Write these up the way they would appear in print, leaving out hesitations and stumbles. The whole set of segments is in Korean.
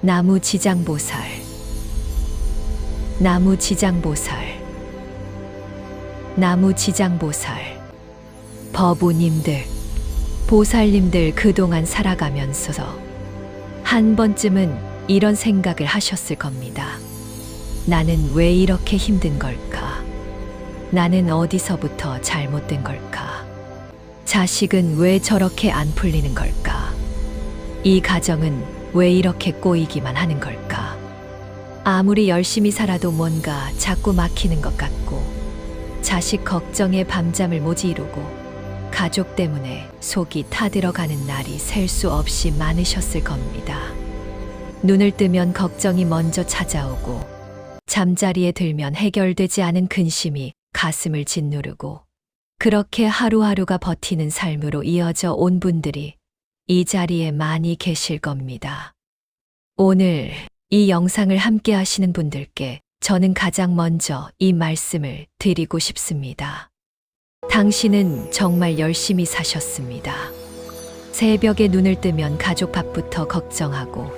나무지장보살, 나무지장보살, 나무지장보살. 법우님들, 보살님들 그동안 살아가면서 한 번쯤은 이런 생각을 하셨을 겁니다. 나는 왜 이렇게 힘든 걸까? 나는 어디서부터 잘못된 걸까? 자식은 왜 저렇게 안 풀리는 걸까? 이 가정은 왜 이렇게 꼬이기만 하는 걸까? 아무리 열심히 살아도 뭔가 자꾸 막히는 것 같고, 자식 걱정에 밤잠을 못 이루고, 가족 때문에 속이 타들어가는 날이 셀 수 없이 많으셨을 겁니다. 눈을 뜨면 걱정이 먼저 찾아오고, 잠자리에 들면 해결되지 않은 근심이 가슴을 짓누르고, 그렇게 하루하루가 버티는 삶으로 이어져 온 분들이 이 자리에 많이 계실 겁니다. 오늘 이 영상을 함께 하시는 분들께 저는 가장 먼저 이 말씀을 드리고 싶습니다. 당신은 정말 열심히 사셨습니다. 새벽에 눈을 뜨면 가족 밥부터 걱정하고,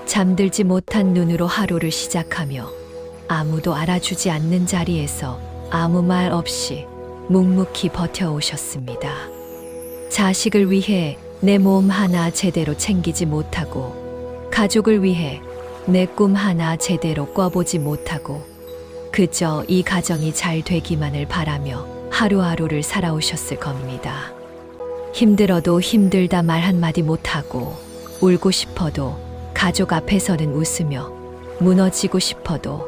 잠들지 못한 눈으로 하루를 시작하며 아무도 알아주지 않는 자리에서 아무 말 없이 묵묵히 버텨오셨습니다. 자식을 위해 내 몸 하나 제대로 챙기지 못하고, 가족을 위해 내 꿈 하나 제대로 꿔보지 못하고, 그저 이 가정이 잘 되기만을 바라며 하루하루를 살아오셨을 겁니다. 힘들어도 힘들다 말 한마디 못하고, 울고 싶어도 가족 앞에서는 웃으며, 무너지고 싶어도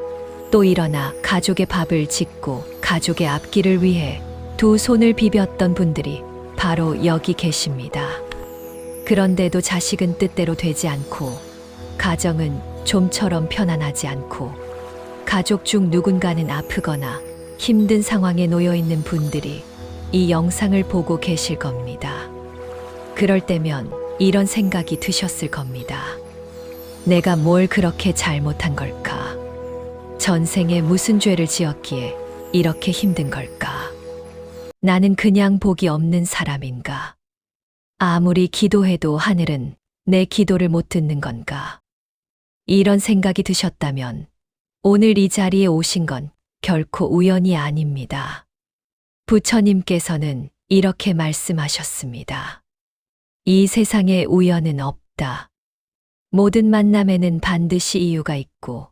또 일어나 가족의 밥을 짓고 가족의 앞길을 위해 두 손을 비볐던 분들이 바로 여기 계십니다. 그런데도 자식은 뜻대로 되지 않고, 가정은 좀처럼 편안하지 않고, 가족 중 누군가는 아프거나 힘든 상황에 놓여 있는 분들이 이 영상을 보고 계실 겁니다. 그럴 때면 이런 생각이 드셨을 겁니다. 내가 뭘 그렇게 잘못한 걸까? 전생에 무슨 죄를 지었기에 이렇게 힘든 걸까? 나는 그냥 복이 없는 사람인가? 아무리 기도해도 하늘은 내 기도를 못 듣는 건가? 이런 생각이 드셨다면 오늘 이 자리에 오신 건 결코 우연이 아닙니다. 부처님께서는 이렇게 말씀하셨습니다. 이 세상에 우연은 없다. 모든 만남에는 반드시 이유가 있고,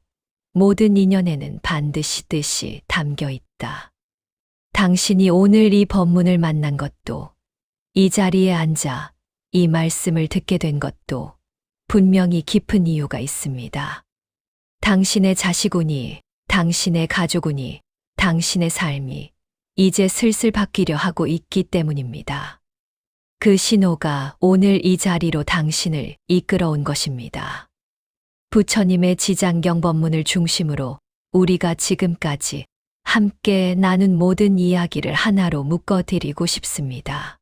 모든 인연에는 반드시 뜻이 담겨 있다. 당신이 오늘 이 법문을 만난 것도, 이 자리에 앉아 이 말씀을 듣게 된 것도 분명히 깊은 이유가 있습니다. 당신의 자식운이, 당신의 가족운이, 당신의 삶이 이제 슬슬 바뀌려 하고 있기 때문입니다. 그 신호가 오늘 이 자리로 당신을 이끌어온 것입니다. 부처님의 지장경 법문을 중심으로 우리가 지금까지 함께 나눈 모든 이야기를 하나로 묶어드리고 싶습니다.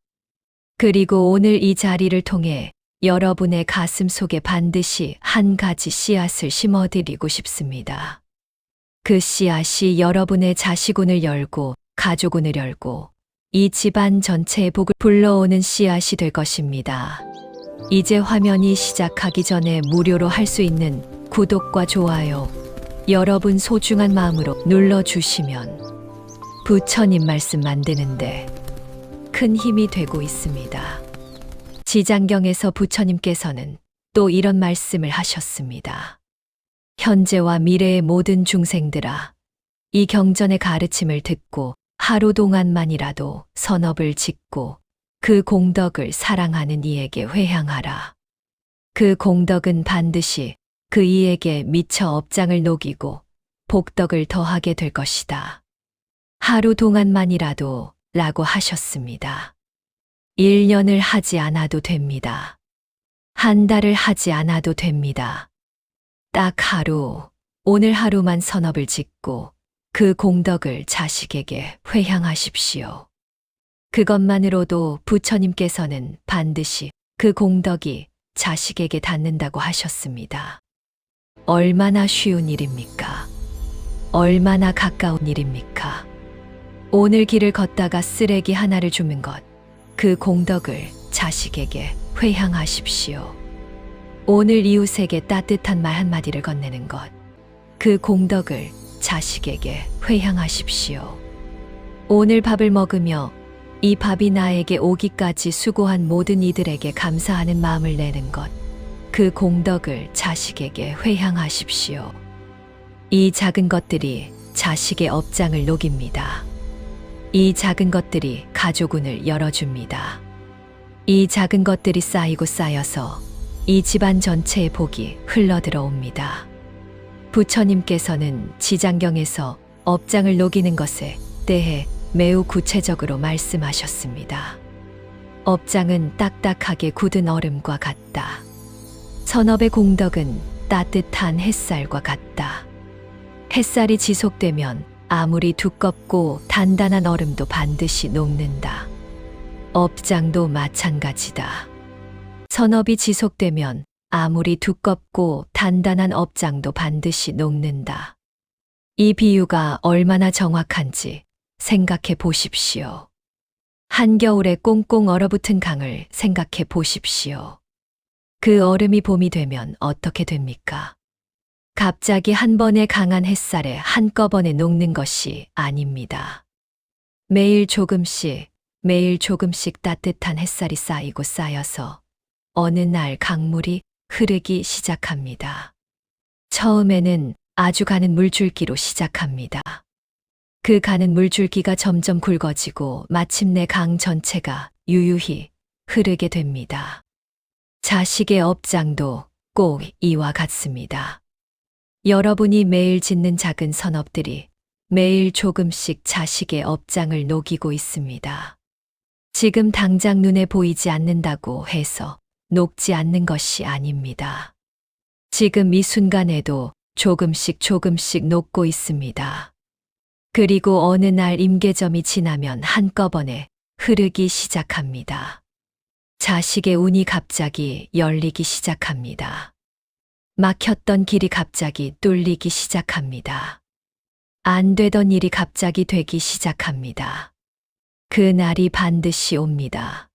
그리고 오늘 이 자리를 통해 여러분의 가슴 속에 반드시 한 가지 씨앗을 심어드리고 싶습니다. 그 씨앗이 여러분의 자식운을 열고 가족운을 열고 이 집안 전체의 복을 불러오는 씨앗이 될 것입니다. 이제 화면이 시작하기 전에 무료로 할 수 있는 구독과 좋아요, 여러분 소중한 마음으로 눌러주시면 부처님 말씀 만드는데 큰 힘이 되고 있습니다. 지장경에서 부처님께서는 또 이런 말씀을 하셨습니다. 현재와 미래의 모든 중생들아, 이 경전의 가르침을 듣고 하루 동안만이라도 선업을 짓고 그 공덕을 사랑하는 이에게 회향하라. 그 공덕은 반드시 그 이에게 미처 업장을 녹이고 복덕을 더하게 될 것이다. 하루 동안만이라도 라고 하셨습니다. 1년을 하지 않아도 됩니다. 한 달을 하지 않아도 됩니다. 딱 하루, 오늘 하루만 선업을 짓고 그 공덕을 자식에게 회향하십시오. 그것만으로도 부처님께서는 반드시 그 공덕이 자식에게 닿는다고 하셨습니다. 얼마나 쉬운 일입니까? 얼마나 가까운 일입니까? 오늘 길을 걷다가 쓰레기 하나를 주는 것, 그 공덕을 자식에게 회향하십시오. 오늘 이웃에게 따뜻한 말 한마디를 건네는 것. 그 공덕을 자식에게 회향하십시오. 오늘 밥을 먹으며 이 밥이 나에게 오기까지 수고한 모든 이들에게 감사하는 마음을 내는 것. 그 공덕을 자식에게 회향하십시오. 이 작은 것들이 자식의 업장을 녹입니다. 이 작은 것들이 가족운을 열어줍니다. 이 작은 것들이 쌓이고 쌓여서 이 집안 전체의 복이 흘러들어옵니다. 부처님께서는 지장경에서 업장을 녹이는 것에 대해 매우 구체적으로 말씀하셨습니다. 업장은 딱딱하게 굳은 얼음과 같다. 선업의 공덕은 따뜻한 햇살과 같다. 햇살이 지속되면 아무리 두껍고 단단한 얼음도 반드시 녹는다. 업장도 마찬가지다. 선업이 지속되면 아무리 두껍고 단단한 업장도 반드시 녹는다. 이 비유가 얼마나 정확한지 생각해 보십시오. 한겨울에 꽁꽁 얼어붙은 강을 생각해 보십시오. 그 얼음이 봄이 되면 어떻게 됩니까? 갑자기 한 번의 강한 햇살에 한꺼번에 녹는 것이 아닙니다. 매일 조금씩 따뜻한 햇살이 쌓이고 쌓여서 어느 날 강물이 흐르기 시작합니다. 처음에는 아주 가는 물줄기로 시작합니다. 그 가는 물줄기가 점점 굵어지고 마침내 강 전체가 유유히 흐르게 됩니다. 자식의 업장도 꼭 이와 같습니다. 여러분이 매일 짓는 작은 선업들이 매일 조금씩 자식의 업장을 녹이고 있습니다. 지금 당장 눈에 보이지 않는다고 해서 녹지 않는 것이 아닙니다. 지금 이 순간에도 조금씩 녹고 있습니다. 그리고 어느 날 임계점이 지나면 한꺼번에 흐르기 시작합니다. 자식의 운이 갑자기 열리기 시작합니다. 막혔던 길이 갑자기 뚫리기 시작합니다. 안 되던 일이 갑자기 되기 시작합니다. 그 날이 반드시 옵니다.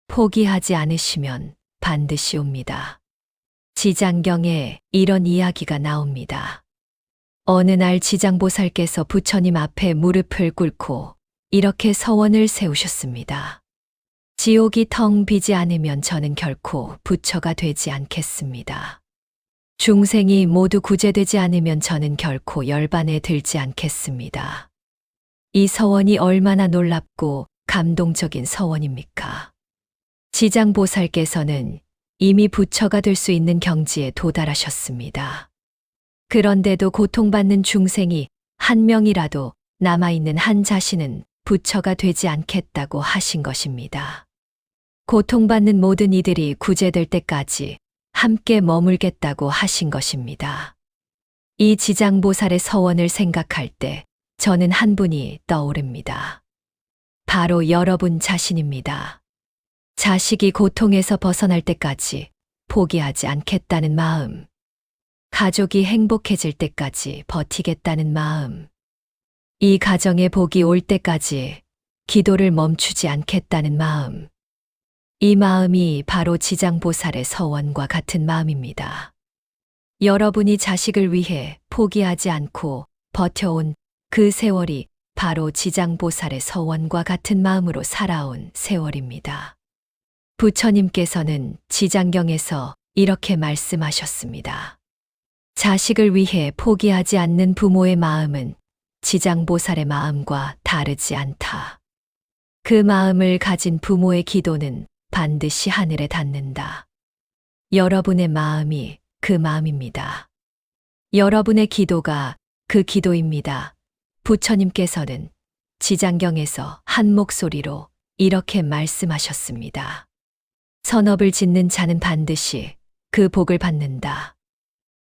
포기하지 않으시면 반드시 옵니다. 지장경에 이런 이야기가 나옵니다. 어느 날 지장보살께서 부처님 앞에 무릎을 꿇고 이렇게 서원을 세우셨습니다. 지옥이 텅 비지 않으면 저는 결코 부처가 되지 않겠습니다. 중생이 모두 구제되지 않으면 저는 결코 열반에 들지 않겠습니다. 이 서원이 얼마나 놀랍고 감동적인 서원입니까? 지장보살께서는 이미 부처가 될 수 있는 경지에 도달하셨습니다. 그런데도 고통받는 중생이 한 명이라도 남아있는 한 자신은 부처가 되지 않겠다고 하신 것입니다. 고통받는 모든 이들이 구제될 때까지 함께 머물겠다고 하신 것입니다. 이 지장보살의 서원을 생각할 때 저는 한 분이 떠오릅니다. 바로 여러분 자신입니다. 자식이 고통에서 벗어날 때까지 포기하지 않겠다는 마음, 가족이 행복해질 때까지 버티겠다는 마음, 이 가정에 복이 올 때까지 기도를 멈추지 않겠다는 마음, 이 마음이 바로 지장보살의 서원과 같은 마음입니다. 여러분이 자식을 위해 포기하지 않고 버텨온 그 세월이 바로 지장보살의 서원과 같은 마음으로 살아온 세월입니다. 부처님께서는 지장경에서 이렇게 말씀하셨습니다. 자식을 위해 포기하지 않는 부모의 마음은 지장보살의 마음과 다르지 않다. 그 마음을 가진 부모의 기도는 반드시 하늘에 닿는다. 여러분의 마음이 그 마음입니다. 여러분의 기도가 그 기도입니다. 부처님께서는 지장경에서 한 목소리로 이렇게 말씀하셨습니다. 선업을 짓는 자는 반드시 그 복을 받는다.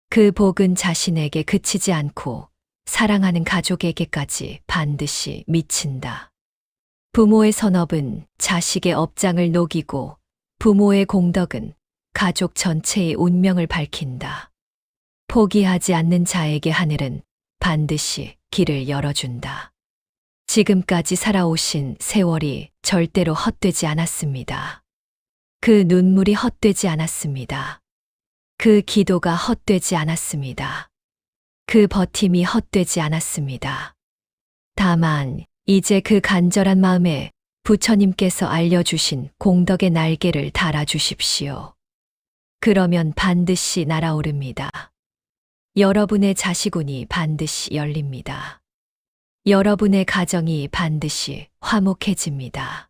그 복은 자신에게 그치지 않고 사랑하는 가족에게까지 반드시 미친다. 부모의 선업은 자식의 업장을 녹이고 부모의 공덕은 가족 전체의 운명을 밝힌다. 포기하지 않는 자에게 하늘은 반드시 길을 열어준다. 지금까지 살아오신 세월이 절대로 헛되지 않았습니다. 그 눈물이 헛되지 않았습니다. 그 기도가 헛되지 않았습니다. 그 버팀이 헛되지 않았습니다. 다만 이제 그 간절한 마음에 부처님께서 알려주신 공덕의 날개를 달아주십시오. 그러면 반드시 날아오릅니다. 여러분의 자식운이 반드시 열립니다. 여러분의 가정이 반드시 화목해집니다.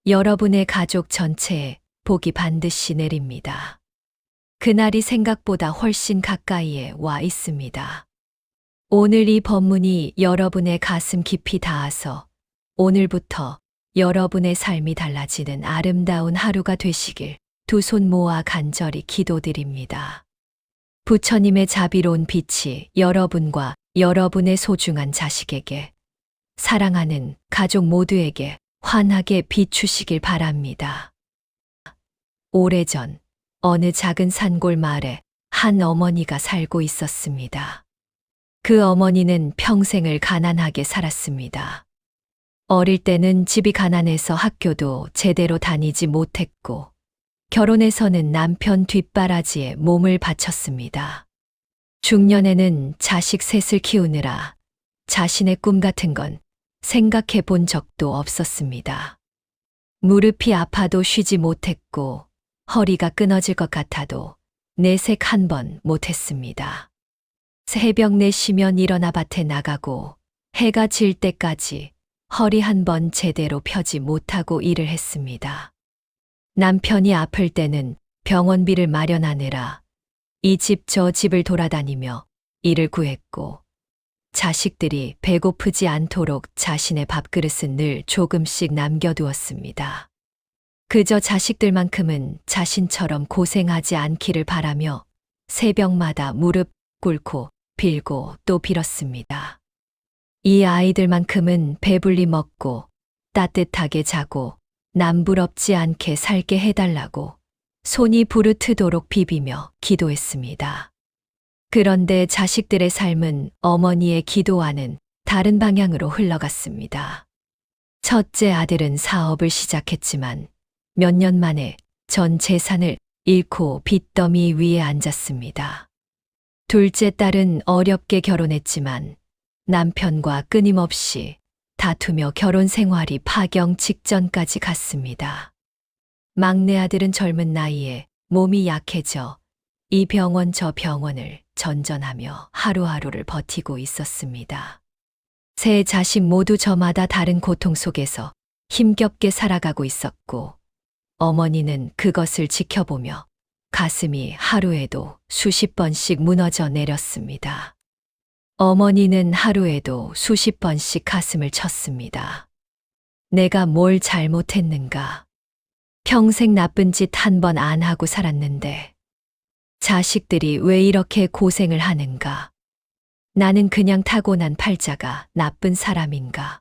여러분의 가족 전체에 복이 반드시 내립니다. 그날이 생각보다 훨씬 가까이에 와 있습니다. 오늘 이 법문이 여러분의 가슴 깊이 닿아서 오늘부터 여러분의 삶이 달라지는 아름다운 하루가 되시길 두 손 모아 간절히 기도드립니다. 부처님의 자비로운 빛이 여러분과 여러분의 소중한 자식에게, 사랑하는 가족 모두에게 환하게 비추시길 바랍니다. 오래전 어느 작은 산골 마을에 한 어머니가 살고 있었습니다. 그 어머니는 평생을 가난하게 살았습니다. 어릴 때는 집이 가난해서 학교도 제대로 다니지 못했고, 결혼해서는 남편 뒷바라지에 몸을 바쳤습니다. 중년에는 자식 셋을 키우느라 자신의 꿈 같은 건 생각해 본 적도 없었습니다. 무릎이 아파도 쉬지 못했고, 허리가 끊어질 것 같아도 내색 한 번 못했습니다. 새벽 4시면 일어나 밭에 나가고 해가 질 때까지 허리 한 번 제대로 펴지 못하고 일을 했습니다. 남편이 아플 때는 병원비를 마련하느라 이 집 저 집을 돌아다니며 일을 구했고, 자식들이 배고프지 않도록 자신의 밥그릇은 늘 조금씩 남겨두었습니다. 그저 자식들만큼은 자신처럼 고생하지 않기를 바라며 새벽마다 무릎 꿇고 빌고 또 빌었습니다. 이 아이들만큼은 배불리 먹고 따뜻하게 자고 남부럽지 않게 살게 해달라고 손이 부르트도록 비비며 기도했습니다. 그런데 자식들의 삶은 어머니의 기도와는 다른 방향으로 흘러갔습니다. 첫째 아들은 사업을 시작했지만 몇 년 만에 전 재산을 잃고 빚더미 위에 앉았습니다. 둘째 딸은 어렵게 결혼했지만 남편과 끊임없이 다투며 결혼 생활이 파경 직전까지 갔습니다. 막내 아들은 젊은 나이에 몸이 약해져 이 병원 저 병원을 전전하며 하루하루를 버티고 있었습니다. 세 자식 모두 저마다 다른 고통 속에서 힘겹게 살아가고 있었고, 어머니는 그것을 지켜보며 가슴이 하루에도 수십 번씩 무너져 내렸습니다. 어머니는 하루에도 수십 번씩 가슴을 쳤습니다. 내가 뭘 잘못했는가? 평생 나쁜 짓 한 번 안 하고 살았는데 자식들이 왜 이렇게 고생을 하는가? 나는 그냥 타고난 팔자가 나쁜 사람인가?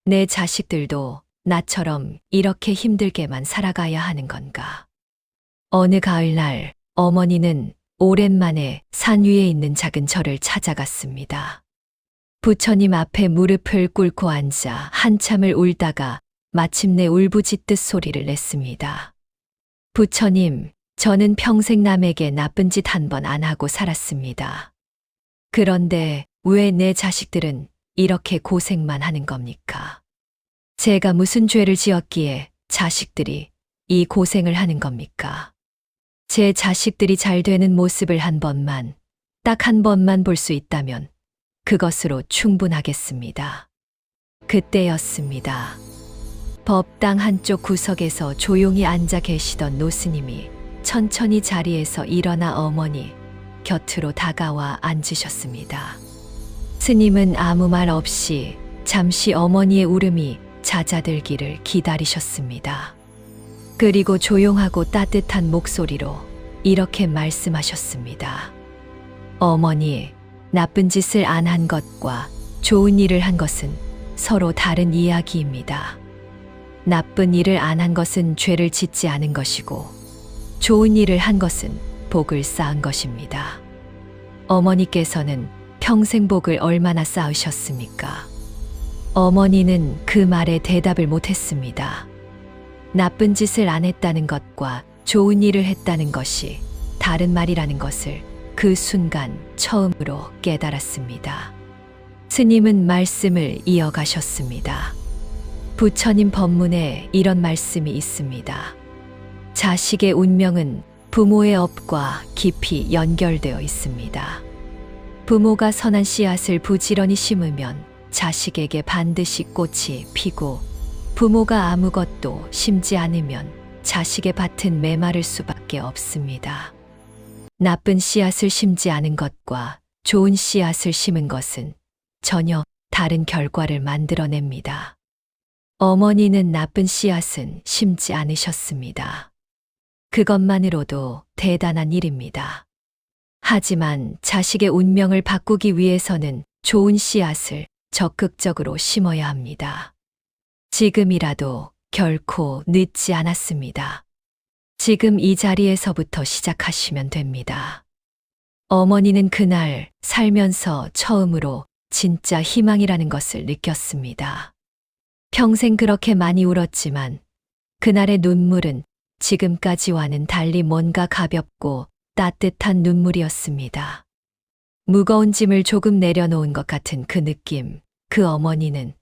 내 자식들도 나처럼 이렇게 힘들게만 살아가야 하는 건가? 어느 가을날 어머니는 오랜만에 산 위에 있는 작은 절을 찾아갔습니다. 부처님 앞에 무릎을 꿇고 앉아 한참을 울다가 마침내 울부짖듯 소리를 냈습니다. 부처님, 저는 평생 남에게 나쁜 짓 한 번 안 하고 살았습니다. 그런데 왜 내 자식들은 이렇게 고생만 하는 겁니까? 제가 무슨 죄를 지었기에 자식들이 이 고생을 하는 겁니까? 제 자식들이 잘 되는 모습을 한 번만, 딱 한 번만 볼 수 있다면 그것으로 충분하겠습니다. 그때였습니다. 법당 한쪽 구석에서 조용히 앉아 계시던 노스님이 천천히 자리에서 일어나 어머니 곁으로 다가와 앉으셨습니다. 스님은 아무 말 없이 잠시 어머니의 울음이 잦아들기를 기다리셨습니다. 그리고 조용하고 따뜻한 목소리로 이렇게 말씀하셨습니다. 어머니, 나쁜 짓을 안 한 것과 좋은 일을 한 것은 서로 다른 이야기입니다. 나쁜 일을 안 한 것은 죄를 짓지 않은 것이고, 좋은 일을 한 것은 복을 쌓은 것입니다. 어머니께서는 평생 복을 얼마나 쌓으셨습니까? 어머니는 그 말에 대답을 못했습니다. 나쁜 짓을 안 했다는 것과 좋은 일을 했다는 것이 다른 말이라는 것을 그 순간 처음으로 깨달았습니다. 스님은 말씀을 이어가셨습니다. 부처님 법문에 이런 말씀이 있습니다. 자식의 운명은 부모의 업과 깊이 연결되어 있습니다. 부모가 선한 씨앗을 부지런히 심으면 자식에게 반드시 꽃이 피고, 부모가 아무것도 심지 않으면 자식의 밭은 메마를 수밖에 없습니다. 나쁜 씨앗을 심지 않은 것과 좋은 씨앗을 심은 것은 전혀 다른 결과를 만들어냅니다. 어머니는 나쁜 씨앗은 심지 않으셨습니다. 그것만으로도 대단한 일입니다. 하지만 자식의 운명을 바꾸기 위해서는 좋은 씨앗을 적극적으로 심어야 합니다. 지금이라도 결코 늦지 않았습니다. 지금 이 자리에서부터 시작하시면 됩니다. 어머니는 그날 살면서 처음으로 진짜 희망이라는 것을 느꼈습니다. 평생 그렇게 많이 울었지만 그날의 눈물은 지금까지와는 달리 뭔가 가볍고 따뜻한 눈물이었습니다. 무거운 짐을 조금 내려놓은 것 같은 그 느낌, 그 어머니는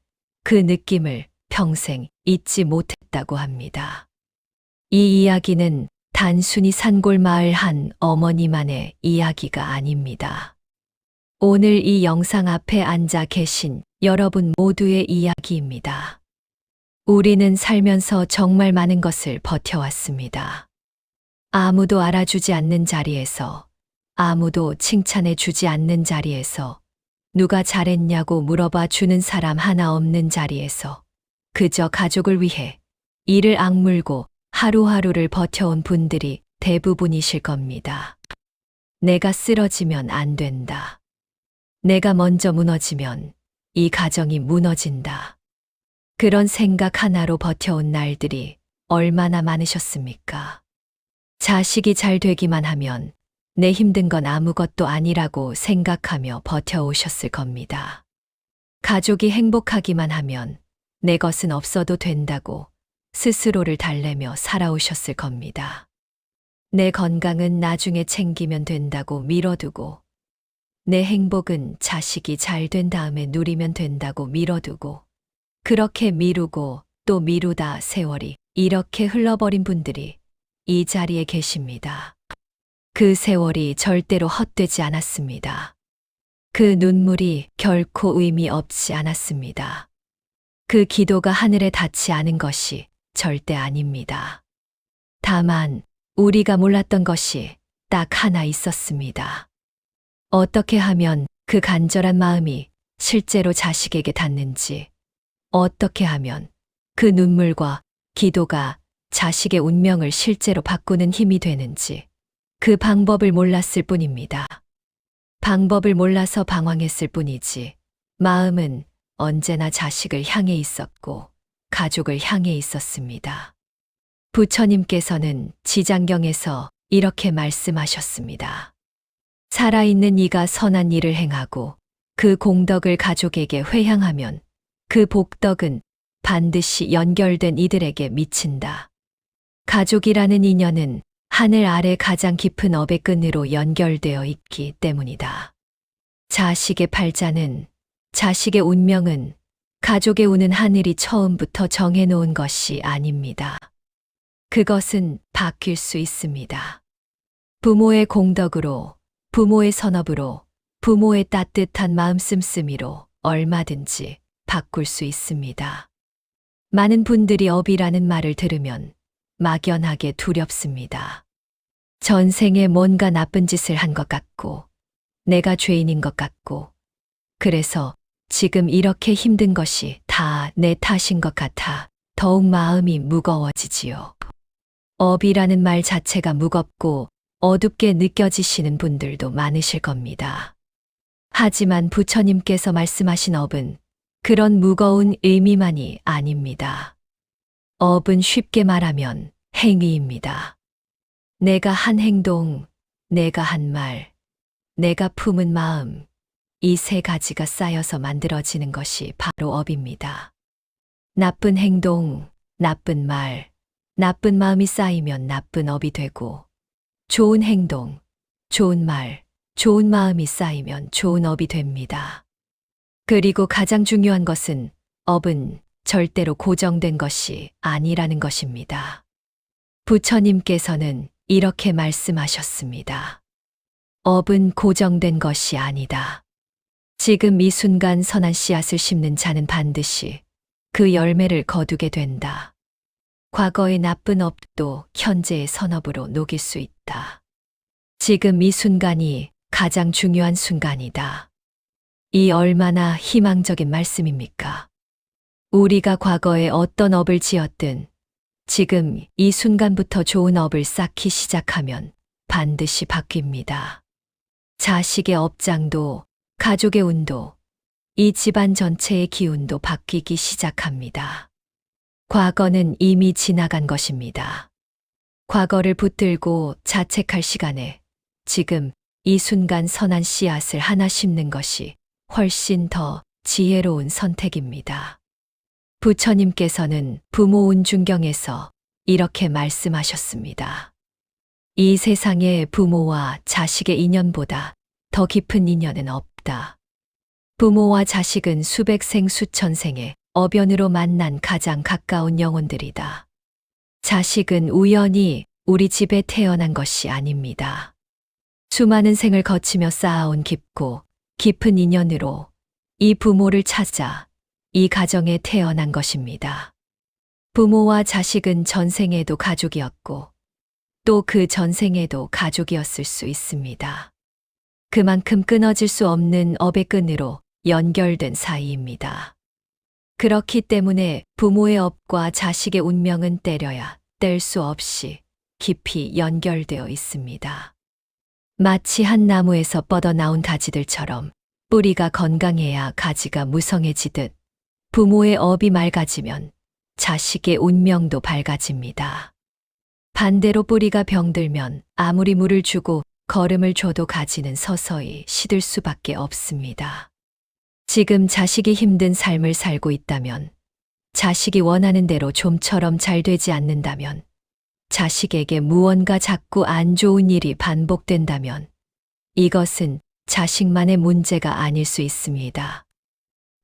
그 느낌을 평생 잊지 못했다고 합니다. 이 이야기는 단순히 산골마을 한 어머니만의 이야기가 아닙니다. 오늘 이 영상 앞에 앉아 계신 여러분 모두의 이야기입니다. 우리는 살면서 정말 많은 것을 버텨왔습니다. 아무도 알아주지 않는 자리에서, 아무도 칭찬해 주지 않는 자리에서, 누가 잘했냐고 물어봐 주는 사람 하나 없는 자리에서, 그저 가족을 위해 이를 악물고 하루하루를 버텨온 분들이 대부분이실 겁니다. 내가 쓰러지면 안 된다. 내가 먼저 무너지면 이 가정이 무너진다. 그런 생각 하나로 버텨온 날들이 얼마나 많으셨습니까? 자식이 잘 되기만 하면 내 힘든 건 아무것도 아니라고 생각하며 버텨오셨을 겁니다. 가족이 행복하기만 하면 내 것은 없어도 된다고 스스로를 달래며 살아오셨을 겁니다. 내 건강은 나중에 챙기면 된다고 미뤄두고, 내 행복은 자식이 잘 된 다음에 누리면 된다고 미뤄두고, 그렇게 미루고 또 미루다 세월이 이렇게 흘러버린 분들이 이 자리에 계십니다. 그 세월이 절대로 헛되지 않았습니다. 그 눈물이 결코 의미 없지 않았습니다. 그 기도가 하늘에 닿지 않은 것이 절대 아닙니다. 다만 우리가 몰랐던 것이 딱 하나 있었습니다. 어떻게 하면 그 간절한 마음이 실제로 자식에게 닿는지, 어떻게 하면 그 눈물과 기도가 자식의 운명을 실제로 바꾸는 힘이 되는지, 그 방법을 몰랐을 뿐입니다. 방법을 몰라서 방황했을 뿐이지, 마음은 언제나 자식을 향해 있었고, 가족을 향해 있었습니다. 부처님께서는 지장경에서 이렇게 말씀하셨습니다. 살아있는 이가 선한 일을 행하고 그 공덕을 가족에게 회향하면 그 복덕은 반드시 연결된 이들에게 미친다. 가족이라는 인연은 하늘 아래 가장 깊은 업의 끈으로 연결되어 있기 때문이다. 자식의 팔자는, 자식의 운명은 가족의 운은 하늘이 처음부터 정해놓은 것이 아닙니다. 그것은 바뀔 수 있습니다. 부모의 공덕으로, 부모의 선업으로, 부모의 따뜻한 마음 씀씀이로 얼마든지 바꿀 수 있습니다. 많은 분들이 업이라는 말을 들으면 막연하게 두렵습니다. 전생에 뭔가 나쁜 짓을 한 것 같고, 내가 죄인인 것 같고, 그래서 지금 이렇게 힘든 것이 다 내 탓인 것 같아 더욱 마음이 무거워지지요. 업이라는 말 자체가 무겁고 어둡게 느껴지시는 분들도 많으실 겁니다. 하지만 부처님께서 말씀하신 업은 그런 무거운 의미만이 아닙니다. 업은 쉽게 말하면 행위입니다. 내가 한 행동, 내가 한 말, 내가 품은 마음, 이 세 가지가 쌓여서 만들어지는 것이 바로 업입니다. 나쁜 행동, 나쁜 말, 나쁜 마음이 쌓이면 나쁜 업이 되고, 좋은 행동, 좋은 말, 좋은 마음이 쌓이면 좋은 업이 됩니다. 그리고 가장 중요한 것은 업은 절대로 고정된 것이 아니라는 것입니다. 부처님께서는 이렇게 말씀하셨습니다. 업은 고정된 것이 아니다. 지금 이 순간 선한 씨앗을 심는 자는 반드시 그 열매를 거두게 된다. 과거의 나쁜 업도 현재의 선업으로 녹일 수 있다. 지금 이 순간이 가장 중요한 순간이다. 이 얼마나 희망적인 말씀입니까? 우리가 과거에 어떤 업을 지었든 지금 이 순간부터 좋은 업을 쌓기 시작하면 반드시 바뀝니다. 자식의 업장도, 가족의 운도, 이 집안 전체의 기운도 바뀌기 시작합니다. 과거는 이미 지나간 것입니다. 과거를 붙들고 자책할 시간에 지금 이 순간 선한 씨앗을 하나 심는 것이 훨씬 더 지혜로운 선택입니다. 부처님께서는 부모운 중경에서 이렇게 말씀하셨습니다. 이 세상에 부모와 자식의 인연보다 더 깊은 인연은 없다. 부모와 자식은 수백 생 수천 생의 어변으로 만난 가장 가까운 영혼들이다. 자식은 우연히 우리 집에 태어난 것이 아닙니다. 수많은 생을 거치며 쌓아온 깊고 깊은 인연으로 이 부모를 찾아 이 가정에 태어난 것입니다. 부모와 자식은 전생에도 가족이었고 또 그 전생에도 가족이었을 수 있습니다. 그만큼 끊어질 수 없는 업의 끈으로 연결된 사이입니다. 그렇기 때문에 부모의 업과 자식의 운명은 때려야 뗄 수 없이 깊이 연결되어 있습니다. 마치 한 나무에서 뻗어나온 가지들처럼 뿌리가 건강해야 가지가 무성해지듯 부모의 업이 맑아지면 자식의 운명도 밝아집니다. 반대로 뿌리가 병들면 아무리 물을 주고 거름을 줘도 가지는 서서히 시들 수밖에 없습니다. 지금 자식이 힘든 삶을 살고 있다면, 자식이 원하는 대로 좀처럼 잘 되지 않는다면, 자식에게 무언가 자꾸 안 좋은 일이 반복된다면, 이것은 자식만의 문제가 아닐 수 있습니다.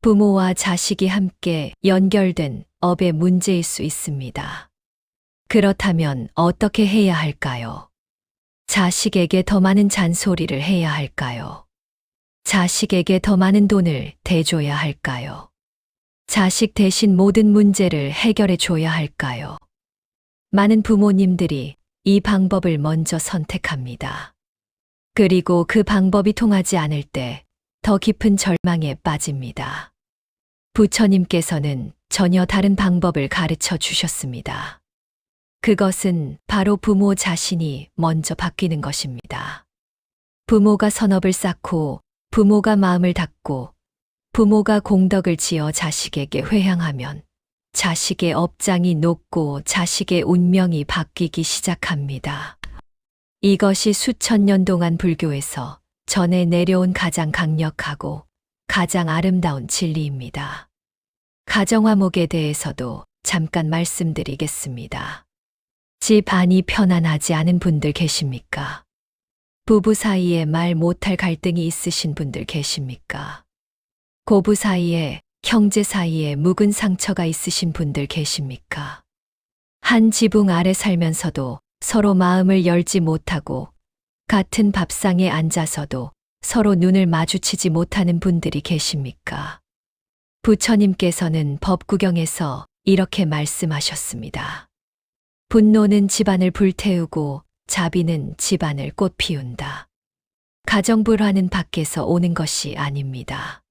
부모와 자식이 함께 연결된 업의 문제일 수 있습니다. 그렇다면 어떻게 해야 할까요? 자식에게 더 많은 잔소리를 해야 할까요? 자식에게 더 많은 돈을 대줘야 할까요? 자식 대신 모든 문제를 해결해 줘야 할까요? 많은 부모님들이 이 방법을 먼저 선택합니다. 그리고 그 방법이 통하지 않을 때 더 깊은 절망에 빠집니다. 부처님께서는 전혀 다른 방법을 가르쳐 주셨습니다. 그것은 바로 부모 자신이 먼저 바뀌는 것입니다. 부모가 선업을 쌓고 부모가 마음을 닫고 부모가 공덕을 지어 자식에게 회향하면 자식의 업장이 녹고 자식의 운명이 바뀌기 시작합니다. 이것이 수천 년 동안 불교에서 전해 내려온 가장 강력하고 가장 아름다운 진리입니다. 가정화목에 대해서도 잠깐 말씀드리겠습니다. 집 안이 편안하지 않은 분들 계십니까? 부부 사이에 말 못할 갈등이 있으신 분들 계십니까? 고부 사이에, 형제 사이에 묵은 상처가 있으신 분들 계십니까? 한 지붕 아래 살면서도 서로 마음을 열지 못하고 같은 밥상에 앉아서도 서로 눈을 마주치지 못하는 분들이 계십니까? 부처님께서는 법구경에서 이렇게 말씀하셨습니다. 분노는 집안을 불태우고 자비는 집안을 꽃피운다. 가정불화는 밖에서 오는 것이 아닙니다.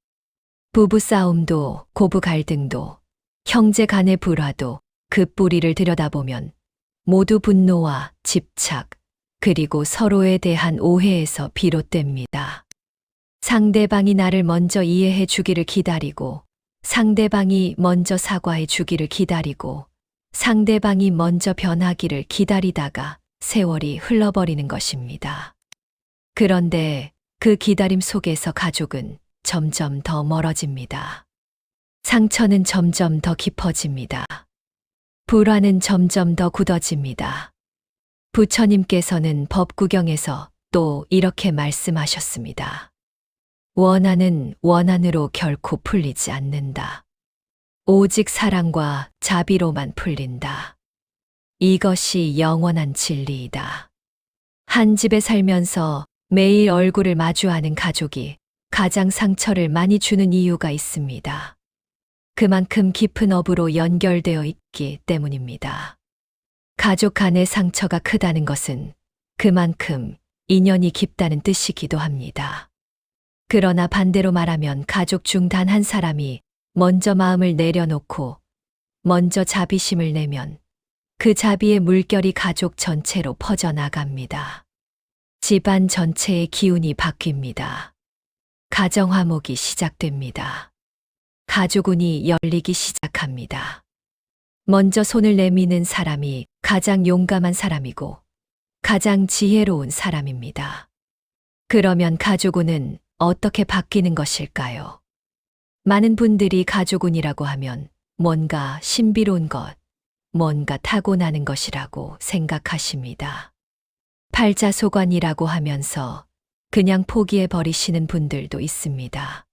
부부싸움도 고부 갈등도 형제 간의 불화도 그 뿌리를 들여다보면 모두 분노와 집착 그리고 서로에 대한 오해에서 비롯됩니다. 상대방이 나를 먼저 이해해 주기를 기다리고 상대방이 먼저 사과해 주기를 기다리고 상대방이 먼저 변하기를 기다리다가 세월이 흘러버리는 것입니다. 그런데 그 기다림 속에서 가족은 점점 더 멀어집니다. 상처는 점점 더 깊어집니다. 불화는 점점 더 굳어집니다. 부처님께서는 법구경에서 또 이렇게 말씀하셨습니다. 원한은 원한으로 결코 풀리지 않는다. 오직 사랑과 자비로만 풀린다. 이것이 영원한 진리이다. 한 집에 살면서 매일 얼굴을 마주하는 가족이 가장 상처를 많이 주는 이유가 있습니다. 그만큼 깊은 업으로 연결되어 있기 때문입니다. 가족 간의 상처가 크다는 것은 그만큼 인연이 깊다는 뜻이기도 합니다. 그러나 반대로 말하면 가족 중 단 한 사람이 먼저 마음을 내려놓고 먼저 자비심을 내면 그 자비의 물결이 가족 전체로 퍼져나갑니다. 집안 전체의 기운이 바뀝니다. 가정 화목이 시작됩니다. 가족운이 열리기 시작합니다. 먼저 손을 내미는 사람이 가장 용감한 사람이고 가장 지혜로운 사람입니다. 그러면 가족운은 어떻게 바뀌는 것일까요? 많은 분들이 가족운이라고 하면 뭔가 신비로운 것, 뭔가 타고나는 것이라고 생각하십니다. 팔자소관이라고 하면서 그냥 포기해 버리시는 분들도 있습니다.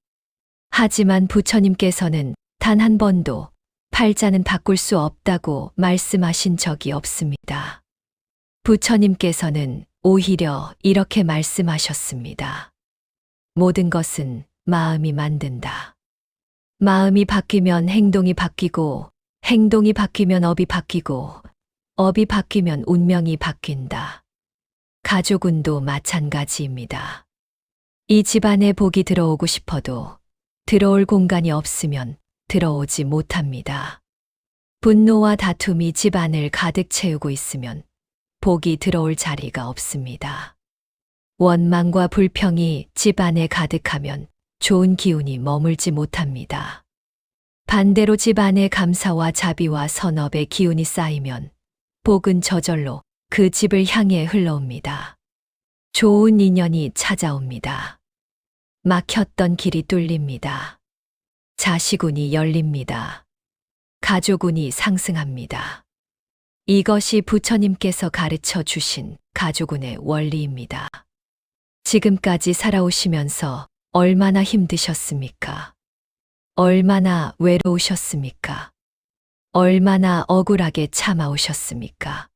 하지만 부처님께서는 단 한 번도 팔자는 바꿀 수 없다고 말씀하신 적이 없습니다. 부처님께서는 오히려 이렇게 말씀하셨습니다. 모든 것은 마음이 만든다. 마음이 바뀌면 행동이 바뀌고, 행동이 바뀌면 업이 바뀌고, 업이 바뀌면 운명이 바뀐다. 가족운도 마찬가지입니다. 이 집안에 복이 들어오고 싶어도 들어올 공간이 없으면 들어오지 못합니다. 분노와 다툼이 집안을 가득 채우고 있으면 복이 들어올 자리가 없습니다. 원망과 불평이 집안에 가득하면 좋은 기운이 머물지 못합니다. 반대로 집안에 감사와 자비와 선업의 기운이 쌓이면 복은 저절로 그 집을 향해 흘러옵니다. 좋은 인연이 찾아옵니다. 막혔던 길이 뚫립니다. 자식운이 열립니다. 가족운이 상승합니다. 이것이 부처님께서 가르쳐 주신 가족운의 원리입니다. 지금까지 살아오시면서 얼마나 힘드셨습니까? 얼마나 외로우셨습니까? 얼마나 억울하게 참아오셨습니까?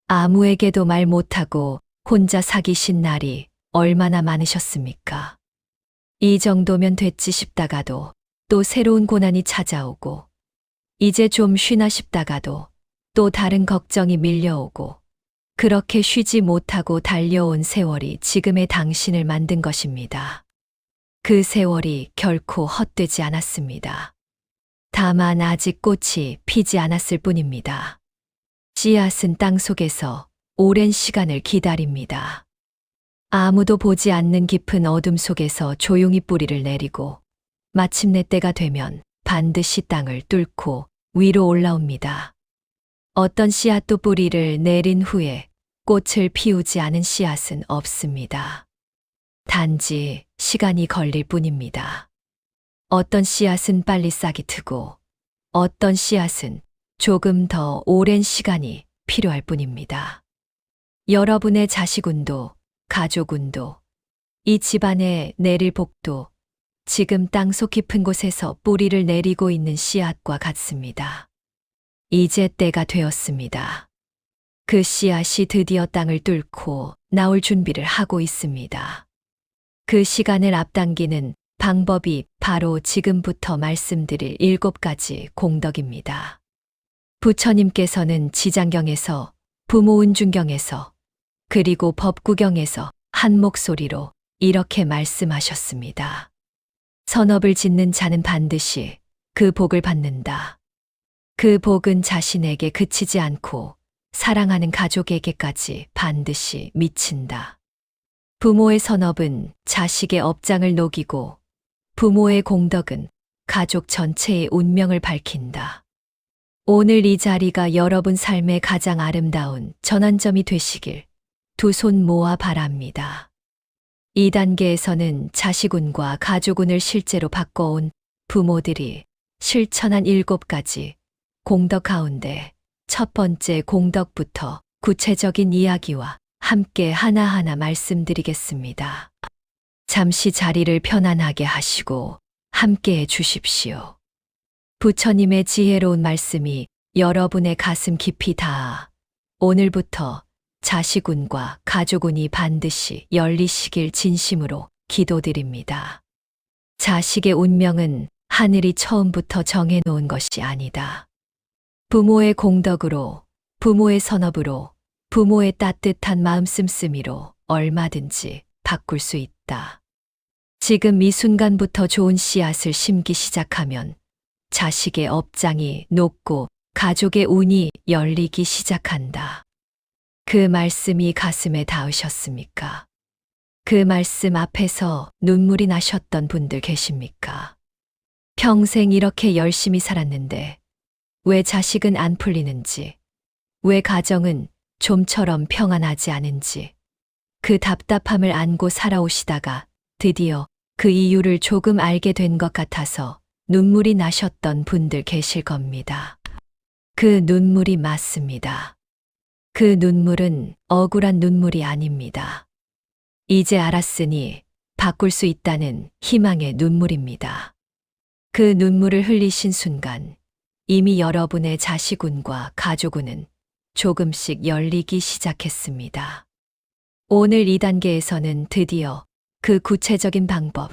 아무에게도 말 못하고 혼자 사귀신 날이 얼마나 많으셨습니까? 이 정도면 됐지 싶다가도 또 새로운 고난이 찾아오고, 이제 좀 쉬나 싶다가도 또 다른 걱정이 밀려오고, 그렇게 쉬지 못하고 달려온 세월이 지금의 당신을 만든 것입니다. 그 세월이 결코 헛되지 않았습니다. 다만 아직 꽃이 피지 않았을 뿐입니다. 씨앗은 땅 속에서 오랜 시간을 기다립니다. 아무도 보지 않는 깊은 어둠 속에서 조용히 뿌리를 내리고 마침내 때가 되면 반드시 땅을 뚫고 위로 올라옵니다. 어떤 씨앗도 뿌리를 내린 후에 꽃을 피우지 않은 씨앗은 없습니다. 단지 시간이 걸릴 뿐입니다. 어떤 씨앗은 빨리 싹이 트고 어떤 씨앗은 조금 더 오랜 시간이 필요할 뿐입니다. 여러분의 자식운도 가족운도 이 집안에 내릴 복도 지금 땅속 깊은 곳에서 뿌리를 내리고 있는 씨앗과 같습니다. 이제 때가 되었습니다. 그 씨앗이 드디어 땅을 뚫고 나올 준비를 하고 있습니다. 그 시간을 앞당기는 방법이 바로 지금부터 말씀드릴 7가지 공덕입니다. 부처님께서는 지장경에서, 부모운중경에서, 그리고 법구경에서 한 목소리로 이렇게 말씀하셨습니다. 선업을 짓는 자는 반드시 그 복을 받는다. 그 복은 자신에게 그치지 않고 사랑하는 가족에게까지 반드시 미친다. 부모의 선업은 자식의 업장을 녹이고 부모의 공덕은 가족 전체의 운명을 밝힌다. 오늘 이 자리가 여러분 삶의 가장 아름다운 전환점이 되시길 두 손 모아 바랍니다. 이 단계에서는 자식운과 가족운을 실제로 바꿔온 부모들이 실천한 7가지 공덕 가운데 첫 번째 공덕부터 구체적인 이야기와 함께 하나하나 말씀드리겠습니다. 잠시 자리를 편안하게 하시고 함께 해 주십시오. 부처님의 지혜로운 말씀이 여러분의 가슴 깊이 닿아 오늘부터 자식운과 가족운이 반드시 열리시길 진심으로 기도드립니다. 자식의 운명은 하늘이 처음부터 정해놓은 것이 아니다. 부모의 공덕으로, 부모의 선업으로, 부모의 따뜻한 마음 씀씀이로 얼마든지 바꿀 수 있다. 지금 이 순간부터 좋은 씨앗을 심기 시작하면 자식의 업장이 높고 가족의 운이 열리기 시작한다. 그 말씀이 가슴에 닿으셨습니까? 그 말씀 앞에서 눈물이 나셨던 분들 계십니까? 평생 이렇게 열심히 살았는데 왜 자식은 안 풀리는지, 왜 가정은 좀처럼 평안하지 않은지, 그 답답함을 안고 살아오시다가 드디어 그 이유를 조금 알게 된 것 같아서 눈물이 나셨던 분들 계실 겁니다. 그 눈물이 맞습니다. 그 눈물은 억울한 눈물이 아닙니다. 이제 알았으니 바꿀 수 있다는 희망의 눈물입니다. 그 눈물을 흘리신 순간 이미 여러분의 자식운과 가족운은 조금씩 열리기 시작했습니다. 오늘 2단계에서는 드디어 그 구체적인 방법,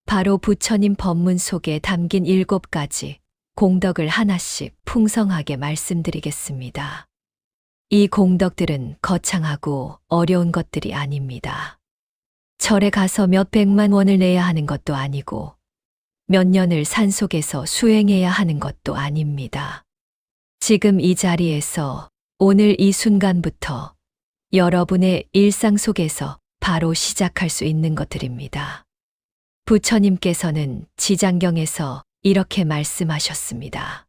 바로 부처님 법문 속에 담긴 7가지 공덕을 하나씩 풍성하게 말씀드리겠습니다. 이 공덕들은 거창하고 어려운 것들이 아닙니다. 절에 가서 몇 백만 원을 내야 하는 것도 아니고 몇 년을 산속에서 수행해야 하는 것도 아닙니다. 지금 이 자리에서 오늘 이 순간부터 여러분의 일상 속에서 바로 시작할 수 있는 것들입니다. 부처님께서는 지장경에서 이렇게 말씀하셨습니다.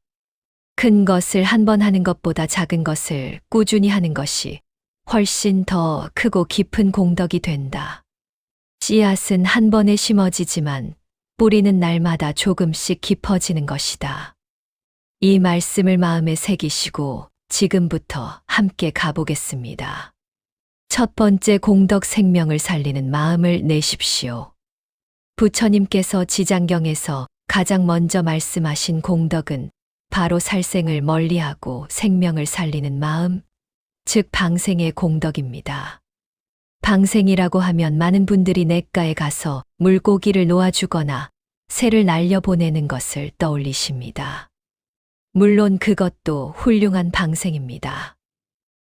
큰 것을 한 번 하는 것보다 작은 것을 꾸준히 하는 것이 훨씬 더 크고 깊은 공덕이 된다. 씨앗은 한 번에 심어지지만 뿌리는 날마다 조금씩 깊어지는 것이다. 이 말씀을 마음에 새기시고 지금부터 함께 가보겠습니다. 첫 번째 공덕 생명을 살리는 마음을 내십시오. 부처님께서 지장경에서 가장 먼저 말씀하신 공덕은 바로 살생을 멀리하고 생명을 살리는 마음, 즉 방생의 공덕입니다. 방생이라고 하면 많은 분들이 냇가에 가서 물고기를 놓아주거나 새를 날려보내는 것을 떠올리십니다. 물론 그것도 훌륭한 방생입니다.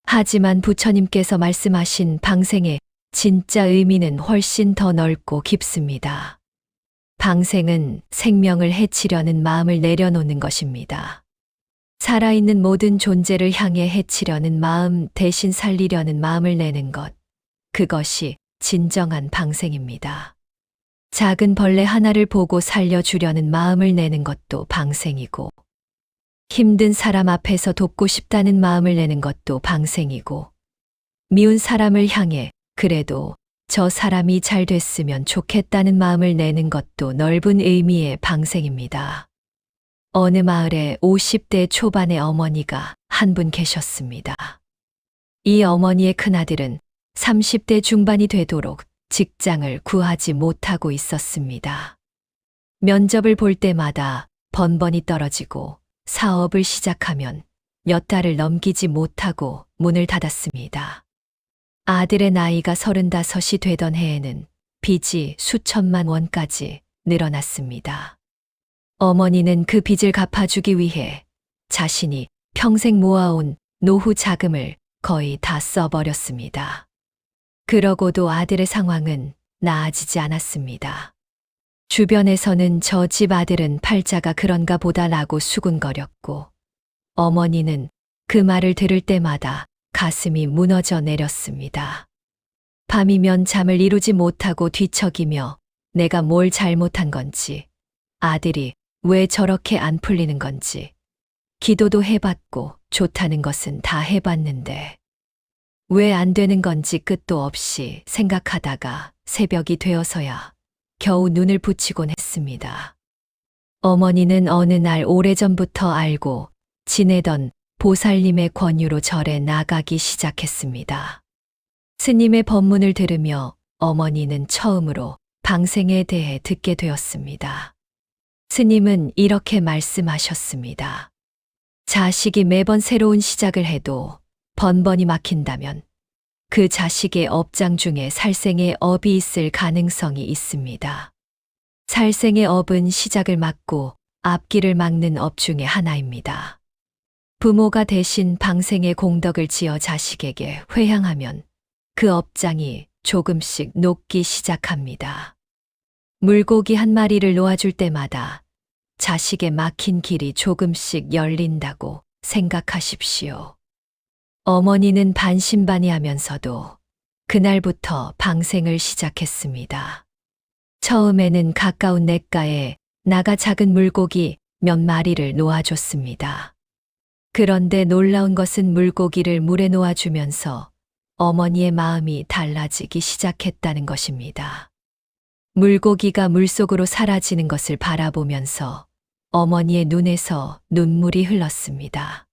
하지만 부처님께서 말씀하신 방생의 진짜 의미는 훨씬 더 넓고 깊습니다. 방생은 생명을 해치려는 마음을 내려놓는 것입니다. 살아있는 모든 존재를 향해 해치려는 마음 대신 살리려는 마음을 내는 것, 그것이 진정한 방생입니다. 작은 벌레 하나를 보고 살려주려는 마음을 내는 것도 방생이고, 힘든 사람 앞에서 돕고 싶다는 마음을 내는 것도 방생이고, 미운 사람을 향해 그래도 저 사람이 잘 됐으면 좋겠다는 마음을 내는 것도 넓은 의미의 방생입니다. 어느 마을에 50대 초반의 어머니가 한 분 계셨습니다. 이 어머니의 큰아들은 30대 중반이 되도록 직장을 구하지 못하고 있었습니다. 면접을 볼 때마다 번번이 떨어지고 사업을 시작하면 몇 달을 넘기지 못하고 문을 닫았습니다. 아들의 나이가 35이 되던 해에는 빚이 수천만 원까지 늘어났습니다. 어머니는 그 빚을 갚아주기 위해 자신이 평생 모아온 노후 자금을 거의 다 써버렸습니다. 그러고도 아들의 상황은 나아지지 않았습니다. 주변에서는 저 집 아들은 팔자가 그런가 보다라고 수군거렸고, 어머니는 그 말을 들을 때마다 가슴이 무너져 내렸습니다. 밤이면 잠을 이루지 못하고 뒤척이며 내가 뭘 잘못한 건지, 아들이 왜 저렇게 안 풀리는 건지, 기도도 해봤고 좋다는 것은 다 해봤는데 왜 안 되는 건지 끝도 없이 생각하다가 새벽이 되어서야 겨우 눈을 붙이곤 했습니다. 어머니는 어느 날 오래전부터 알고 지내던 보살님의 권유로 절에 나가기 시작했습니다. 스님의 법문을 들으며 어머니는 처음으로 방생에 대해 듣게 되었습니다. 스님은 이렇게 말씀하셨습니다. 자식이 매번 새로운 시작을 해도 번번이 막힌다면 그 자식의 업장 중에 살생의 업이 있을 가능성이 있습니다. 살생의 업은 시작을 막고 앞길을 막는 업 중에 하나입니다. 부모가 대신 방생의 공덕을 지어 자식에게 회향하면 그 업장이 조금씩 녹기 시작합니다. 물고기 한 마리를 놓아줄 때마다 자식의 막힌 길이 조금씩 열린다고 생각하십시오. 어머니는 반신반의하면서도 그날부터 방생을 시작했습니다. 처음에는 가까운 냇가에 나가 작은 물고기 몇 마리를 놓아줬습니다. 그런데 놀라운 것은 물고기를 물에 놓아주면서 어머니의 마음이 달라지기 시작했다는 것입니다. 물고기가 물속으로 사라지는 것을 바라보면서 어머니의 눈에서 눈물이 흘렀습니다.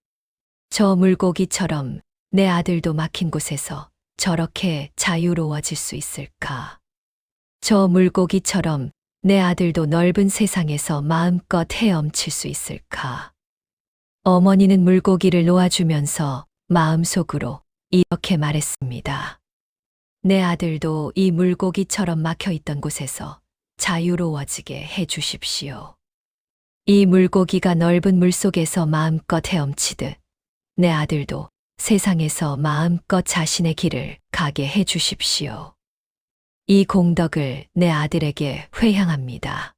저 물고기처럼 내 아들도 막힌 곳에서 저렇게 자유로워질 수 있을까? 저 물고기처럼 내 아들도 넓은 세상에서 마음껏 헤엄칠 수 있을까? 어머니는 물고기를 놓아주면서 마음속으로 이렇게 말했습니다. 내 아들도 이 물고기처럼 막혀있던 곳에서 자유로워지게 해주십시오. 이 물고기가 넓은 물속에서 마음껏 헤엄치듯 내 아들도 세상에서 마음껏 자신의 길을 가게 해주십시오. 이 공덕을 내 아들에게 회향합니다.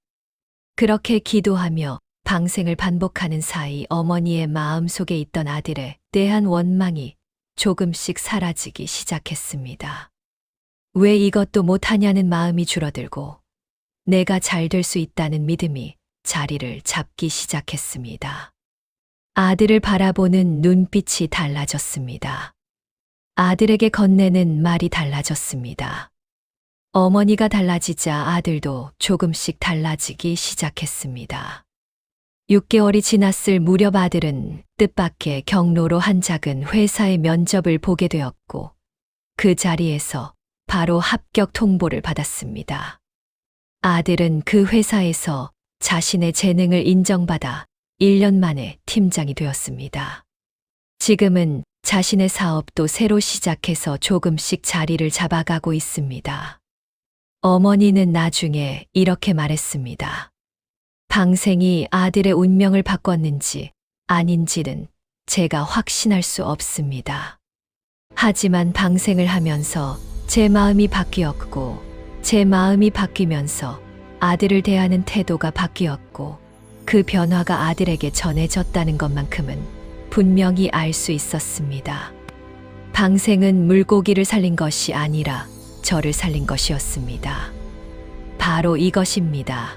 그렇게 기도하며 방생을 반복하는 사이 어머니의 마음속에 있던 아들에 대한 원망이 조금씩 사라지기 시작했습니다. 왜 이것도 못하냐는 마음이 줄어들고 내가 잘 될 수 있다는 믿음이 자리를 잡기 시작했습니다. 아들을 바라보는 눈빛이 달라졌습니다. 아들에게 건네는 말이 달라졌습니다. 어머니가 달라지자 아들도 조금씩 달라지기 시작했습니다. 6개월이 지났을 무렵 아들은 뜻밖의 경로로 한 작은 회사의 면접을 보게 되었고 그 자리에서 바로 합격 통보를 받았습니다. 아들은 그 회사에서 자신의 재능을 인정받아 1년 만에 팀장이 되었습니다. 지금은 자신의 사업도 새로 시작해서 조금씩 자리를 잡아가고 있습니다. 어머니는 나중에 이렇게 말했습니다. 방생이 아들의 운명을 바꿨는지 아닌지는 제가 확신할 수 없습니다. 하지만 방생을 하면서 제 마음이 바뀌었고 제 마음이 바뀌면서 아들을 대하는 태도가 바뀌었고 그 변화가 아들에게 전해졌다는 것만큼은 분명히 알 수 있었습니다. 방생은 물고기를 살린 것이 아니라 저를 살린 것이었습니다. 바로 이것입니다.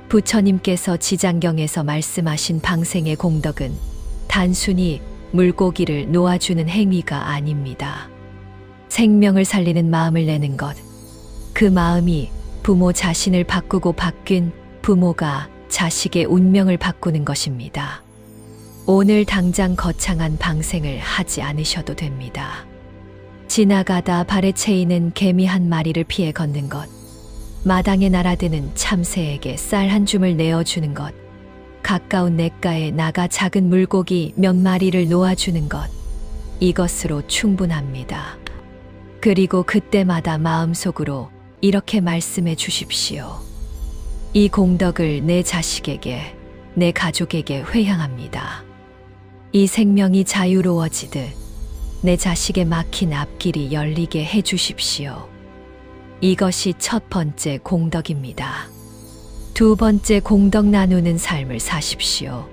부처님께서 지장경에서 말씀하신 방생의 공덕은 단순히 물고기를 놓아주는 행위가 아닙니다. 생명을 살리는 마음을 내는 것, 그 마음이 부모 자신을 바꾸고 바뀐 부모가 자식의 운명을 바꾸는 것입니다. 오늘 당장 거창한 방생을 하지 않으셔도 됩니다. 지나가다 발에 채이는 개미 한 마리를 피해 걷는 것, 마당에 날아드는 참새에게 쌀 한 줌을 내어주는 것, 가까운 냇가에 나가 작은 물고기 몇 마리를 놓아주는 것, 이것으로 충분합니다. 그리고 그때마다 마음속으로 이렇게 말씀해 주십시오. 이 공덕을 내 자식에게, 내 가족에게 회향합니다. 이 생명이 자유로워지듯 내 자식의 막힌 앞길이 열리게 해 주십시오. 이것이 첫 번째 공덕입니다. 두 번째 공덕 나누는 삶을 사십시오.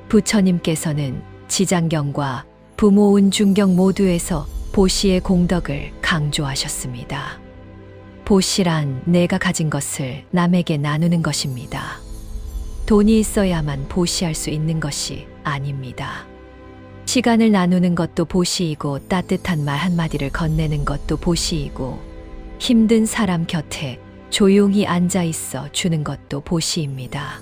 부처님께서는 지장경과 부모 운중경 모두에서 보시의 공덕을 강조하셨습니다. 보시란 내가 가진 것을 남에게 나누는 것입니다. 돈이 있어야만 보시할 수 있는 것이 아닙니다. 시간을 나누는 것도 보시이고 따뜻한 말 한마디를 건네는 것도 보시이고 힘든 사람 곁에 조용히 앉아 있어 주는 것도 보시입니다.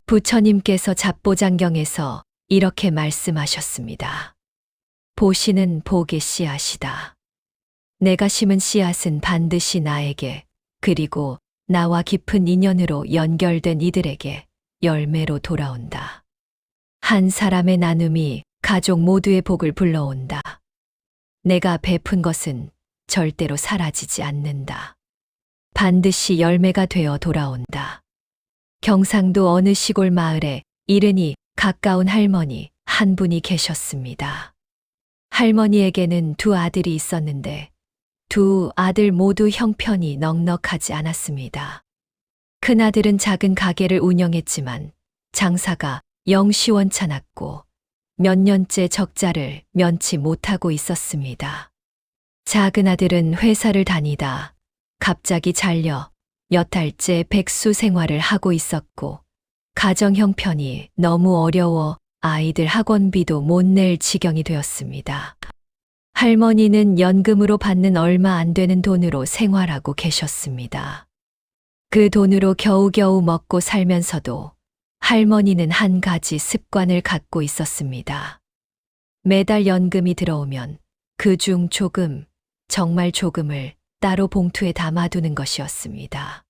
부처님께서 잡보장경에서 이렇게 말씀하셨습니다. 보시는 복의 씨앗이다. 내가 심은 씨앗은 반드시 나에게, 그리고 나와 깊은 인연으로 연결된 이들에게 열매로 돌아온다. 한 사람의 나눔이 가족 모두의 복을 불러온다. 내가 베푼 것은 절대로 사라지지 않는다. 반드시 열매가 되어 돌아온다. 경상도 어느 시골 마을에 이른이 가까운 할머니 한 분이 계셨습니다. 할머니에게는 두 아들이 있었는데 두 아들 모두 형편이 넉넉하지 않았습니다. 큰아들은 작은 가게를 운영했지만 장사가 영 시원찮았고 몇 년째 적자를 면치 못하고 있었습니다. 작은 아들은 회사를 다니다 갑자기 잘려 몇 달째 백수 생활을 하고 있었고 가정 형편이 너무 어려워 아이들 학원비도 못 낼 지경이 되었습니다. 할머니는 연금으로 받는 얼마 안 되는 돈으로 생활하고 계셨습니다. 그 돈으로 겨우겨우 먹고 살면서도 할머니는 한 가지 습관을 갖고 있었습니다. 매달 연금이 들어오면 그중 조금, 정말 조금을 따로 봉투에 담아두는 것이었습니다.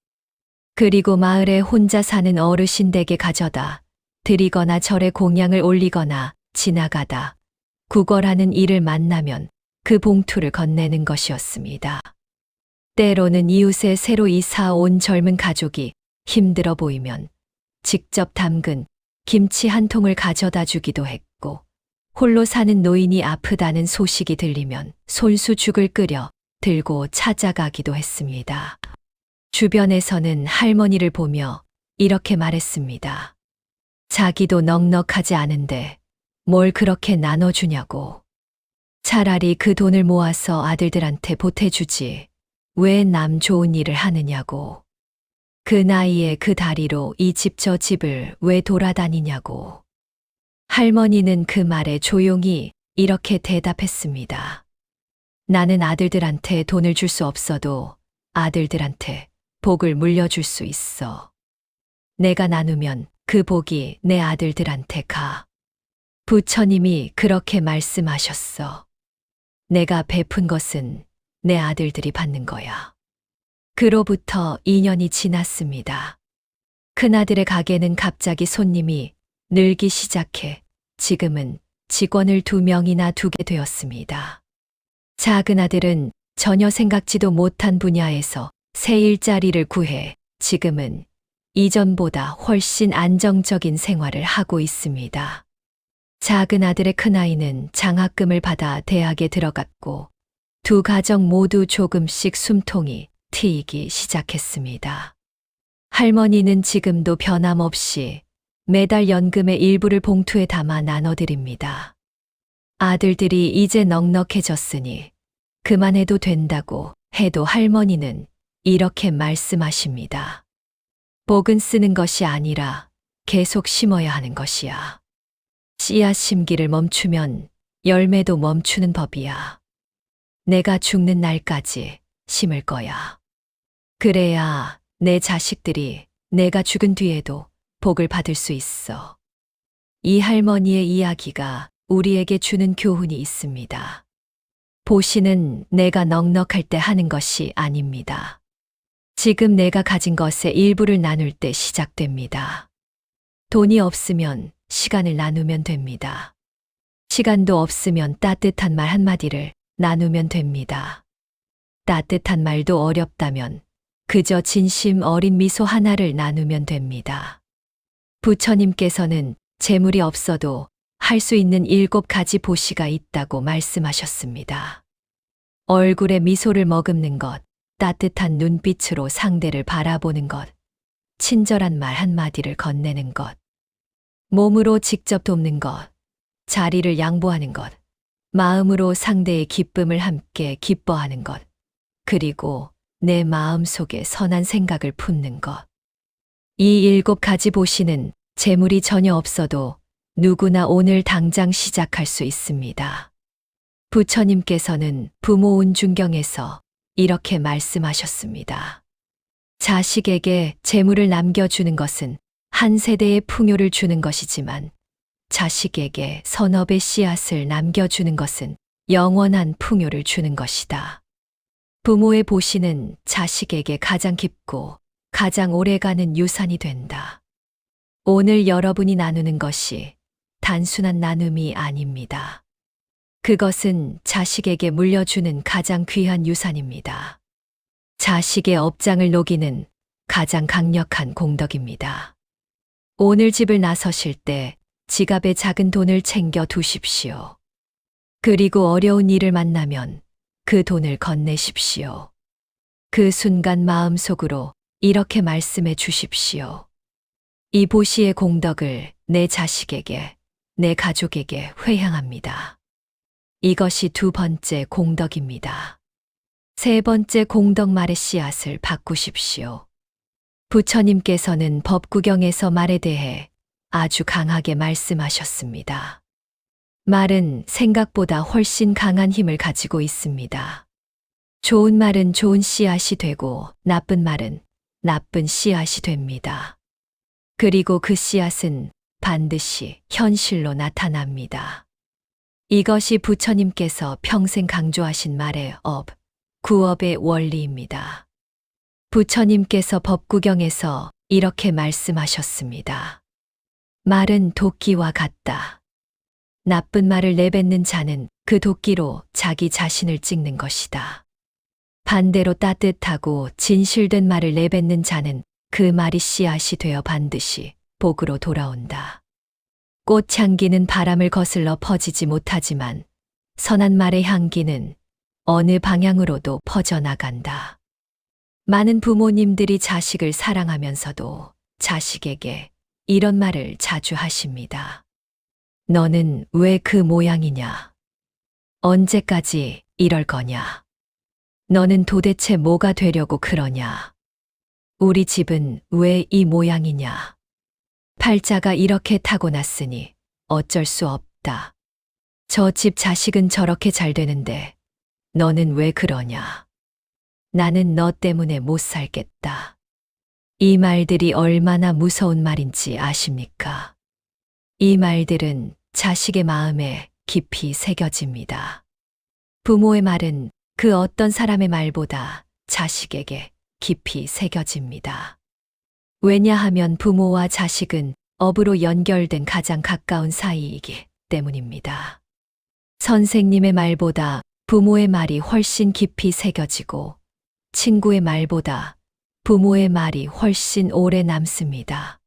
그리고 마을에 혼자 사는 어르신 댁에 가져다 드리거나 절에 공양을 올리거나 지나가다 구걸하는 이를 만나면 그 봉투를 건네는 것이었습니다. 때로는 이웃에 새로 이사 온 젊은 가족이 힘들어 보이면 직접 담근 김치 한 통을 가져다 주기도 했고, 홀로 사는 노인이 아프다는 소식이 들리면 손수죽을 끓여 들고 찾아가기도 했습니다. 주변에서는 할머니를 보며 이렇게 말했습니다. 자기도 넉넉하지 않은데 뭘 그렇게 나눠주냐고. 차라리 그 돈을 모아서 아들들한테 보태주지. 왜 남 좋은 일을 하느냐고. 그 나이에 그 다리로 이 집 저 집을 왜 돌아다니냐고. 할머니는 그 말에 조용히 이렇게 대답했습니다. 나는 아들들한테 돈을 줄 수 없어도 아들들한테 복을 물려줄 수 있어. 내가 나누면 그 복이 내 아들들한테 가. 부처님이 그렇게 말씀하셨어. 내가 베푼 것은 내 아들들이 받는 거야. 그로부터 2년이 지났습니다. 큰아들의 가게는 갑자기 손님이 늘기 시작해 지금은 직원을 2명이나 두게 되었습니다. 작은 아들은 전혀 생각지도 못한 분야에서 새 일자리를 구해 지금은 이전보다 훨씬 안정적인 생활을 하고 있습니다. 작은 아들의 큰아이는 장학금을 받아 대학에 들어갔고 두 가정 모두 조금씩 숨통이 트이기 시작했습니다. 할머니는 지금도 변함없이 매달 연금의 일부를 봉투에 담아 나눠드립니다. 아들들이 이제 넉넉해졌으니 그만해도 된다고 해도 할머니는 이렇게 말씀하십니다. 복은 쓰는 것이 아니라 계속 심어야 하는 것이야. 씨앗 심기를 멈추면 열매도 멈추는 법이야. 내가 죽는 날까지 심을 거야. 그래야 내 자식들이 내가 죽은 뒤에도 복을 받을 수 있어. 이 할머니의 이야기가 우리에게 주는 교훈이 있습니다. 보시는 내가 넉넉할 때 하는 것이 아닙니다. 지금 내가 가진 것의 일부를 나눌 때 시작됩니다. 돈이 없으면 시간을 나누면 됩니다. 시간도 없으면 따뜻한 말 한마디를 나누면 됩니다. 따뜻한 말도 어렵다면 그저 진심 어린 미소 하나를 나누면 됩니다. 부처님께서는 재물이 없어도 할 수 있는 7가지 보시가 있다고 말씀하셨습니다. 얼굴에 미소를 머금는 것, 따뜻한 눈빛으로 상대를 바라보는 것, 친절한 말 한마디를 건네는 것, 몸으로 직접 돕는 것, 자리를 양보하는 것, 마음으로 상대의 기쁨을 함께 기뻐하는 것, 그리고 내 마음 속에 선한 생각을 품는 것. 이 7가지 보시는 재물이 전혀 없어도 누구나 오늘 당장 시작할 수 있습니다. 부처님께서는 부모 운중경에서 이렇게 말씀하셨습니다. 자식에게 재물을 남겨주는 것은 한 세대의 풍요를 주는 것이지만 자식에게 선업의 씨앗을 남겨주는 것은 영원한 풍요를 주는 것이다. 부모의 보시는 자식에게 가장 깊고 가장 오래가는 유산이 된다. 오늘 여러분이 나누는 것이 단순한 나눔이 아닙니다. 그것은 자식에게 물려주는 가장 귀한 유산입니다. 자식의 업장을 녹이는 가장 강력한 공덕입니다. 오늘 집을 나서실 때 지갑에 작은 돈을 챙겨 두십시오. 그리고 어려운 일을 만나면 그 돈을 건네십시오. 그 순간 마음속으로 이렇게 말씀해 주십시오. 이 보시의 공덕을 내 자식에게, 내 가족에게 회향합니다. 이것이 두 번째 공덕입니다. 세 번째 공덕 말의 씨앗을 바꾸십시오. 부처님께서는 법구경에서 말에 대해 아주 강하게 말씀하셨습니다. 말은 생각보다 훨씬 강한 힘을 가지고 있습니다. 좋은 말은 좋은 씨앗이 되고 나쁜 말은 나쁜 씨앗이 됩니다. 그리고 그 씨앗은 반드시 현실로 나타납니다. 이것이 부처님께서 평생 강조하신 말의 구업의 원리입니다. 부처님께서 법구경에서 이렇게 말씀하셨습니다. 말은 도끼와 같다. 나쁜 말을 내뱉는 자는 그 도끼로 자기 자신을 찍는 것이다. 반대로 따뜻하고 진실된 말을 내뱉는 자는 그 말이 씨앗이 되어 반드시 복으로 돌아온다. 꽃향기는 바람을 거슬러 퍼지지 못하지만 선한 말의 향기는 어느 방향으로도 퍼져나간다. 많은 부모님들이 자식을 사랑하면서도 자식에게 이런 말을 자주 하십니다. 너는 왜 그 모양이냐? 언제까지 이럴 거냐? 너는 도대체 뭐가 되려고 그러냐? 우리 집은 왜 이 모양이냐? 팔자가 이렇게 타고났으니 어쩔 수 없다. 저 집 자식은 저렇게 잘 되는데 너는 왜 그러냐? 나는 너 때문에 못 살겠다. 이 말들이 얼마나 무서운 말인지 아십니까? 이 말들은 자식의 마음에 깊이 새겨집니다. 부모의 말은 그 어떤 사람의 말보다 자식에게 깊이 새겨집니다. 왜냐하면 부모와 자식은 업으로 연결된 가장 가까운 사이이기 때문입니다. 선생님의 말보다 부모의 말이 훨씬 깊이 새겨지고 친구의 말보다 부모의 말이 훨씬 오래 남습니다.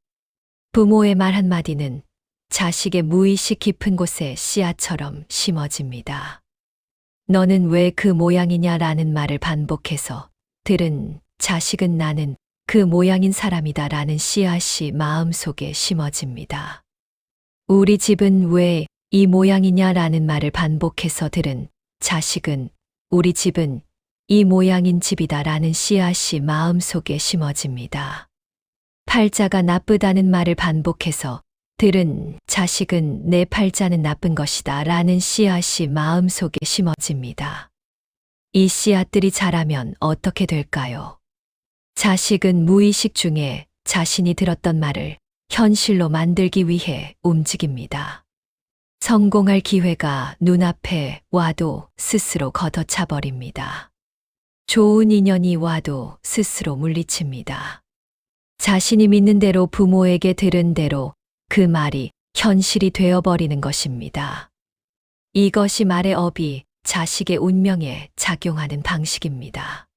부모의 말 한마디는 자식의 무의식 깊은 곳에 씨앗처럼 심어집니다. 너는 왜 그 모양이냐라는 말을 반복해서 들은 자식은 나는 그 모양인 사람이다 라는 씨앗이 마음속에 심어집니다. 우리 집은 왜 이 모양이냐라는 말을 반복해서 들은 자식은 우리 집은 이 모양인 집이다 라는 씨앗이 마음속에 심어집니다. 팔자가 나쁘다는 말을 반복해서 들은 자식은 내 팔자는 나쁜 것이다 라는 씨앗이 마음속에 심어집니다. 이 씨앗들이 자라면 어떻게 될까요? 자식은 무의식 중에 자신이 들었던 말을 현실로 만들기 위해 움직입니다. 성공할 기회가 눈앞에 와도 스스로 걷어차 버립니다. 좋은 인연이 와도 스스로 물리칩니다. 자신이 믿는 대로 부모에게 들은 대로 그 말이 현실이 되어버리는 것입니다. 이것이 말의 업이 자식의 운명에 작용하는 방식입니다.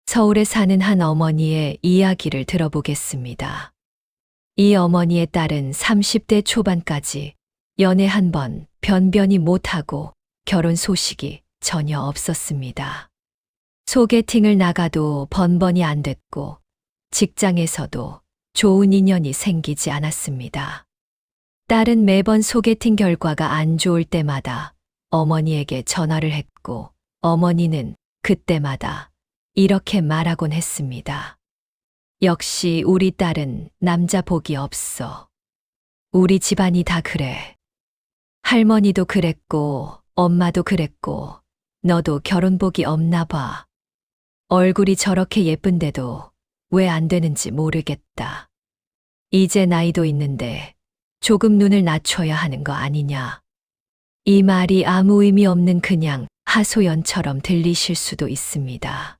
서울에 사는 한 어머니의 이야기를 들어보겠습니다. 이 어머니의 딸은 30대 초반까지 연애 한 번 변변히 못하고 결혼 소식이 전혀 없었습니다. 소개팅을 나가도 번번이 안 됐고 직장에서도 좋은 인연이 생기지 않았습니다. 딸은 매번 소개팅 결과가 안 좋을 때마다 어머니에게 전화를 했고 어머니는 그때마다 이렇게 말하곤 했습니다. 역시 우리 딸은 남자 복이 없어. 우리 집안이 다 그래. 할머니도 그랬고 엄마도 그랬고 너도 결혼 복이 없나 봐. 얼굴이 저렇게 예쁜데도 왜 안 되는지 모르겠다. 이제 나이도 있는데 조금 눈을 낮춰야 하는 거 아니냐. 이 말이 아무 의미 없는 그냥 하소연처럼 들리실 수도 있습니다.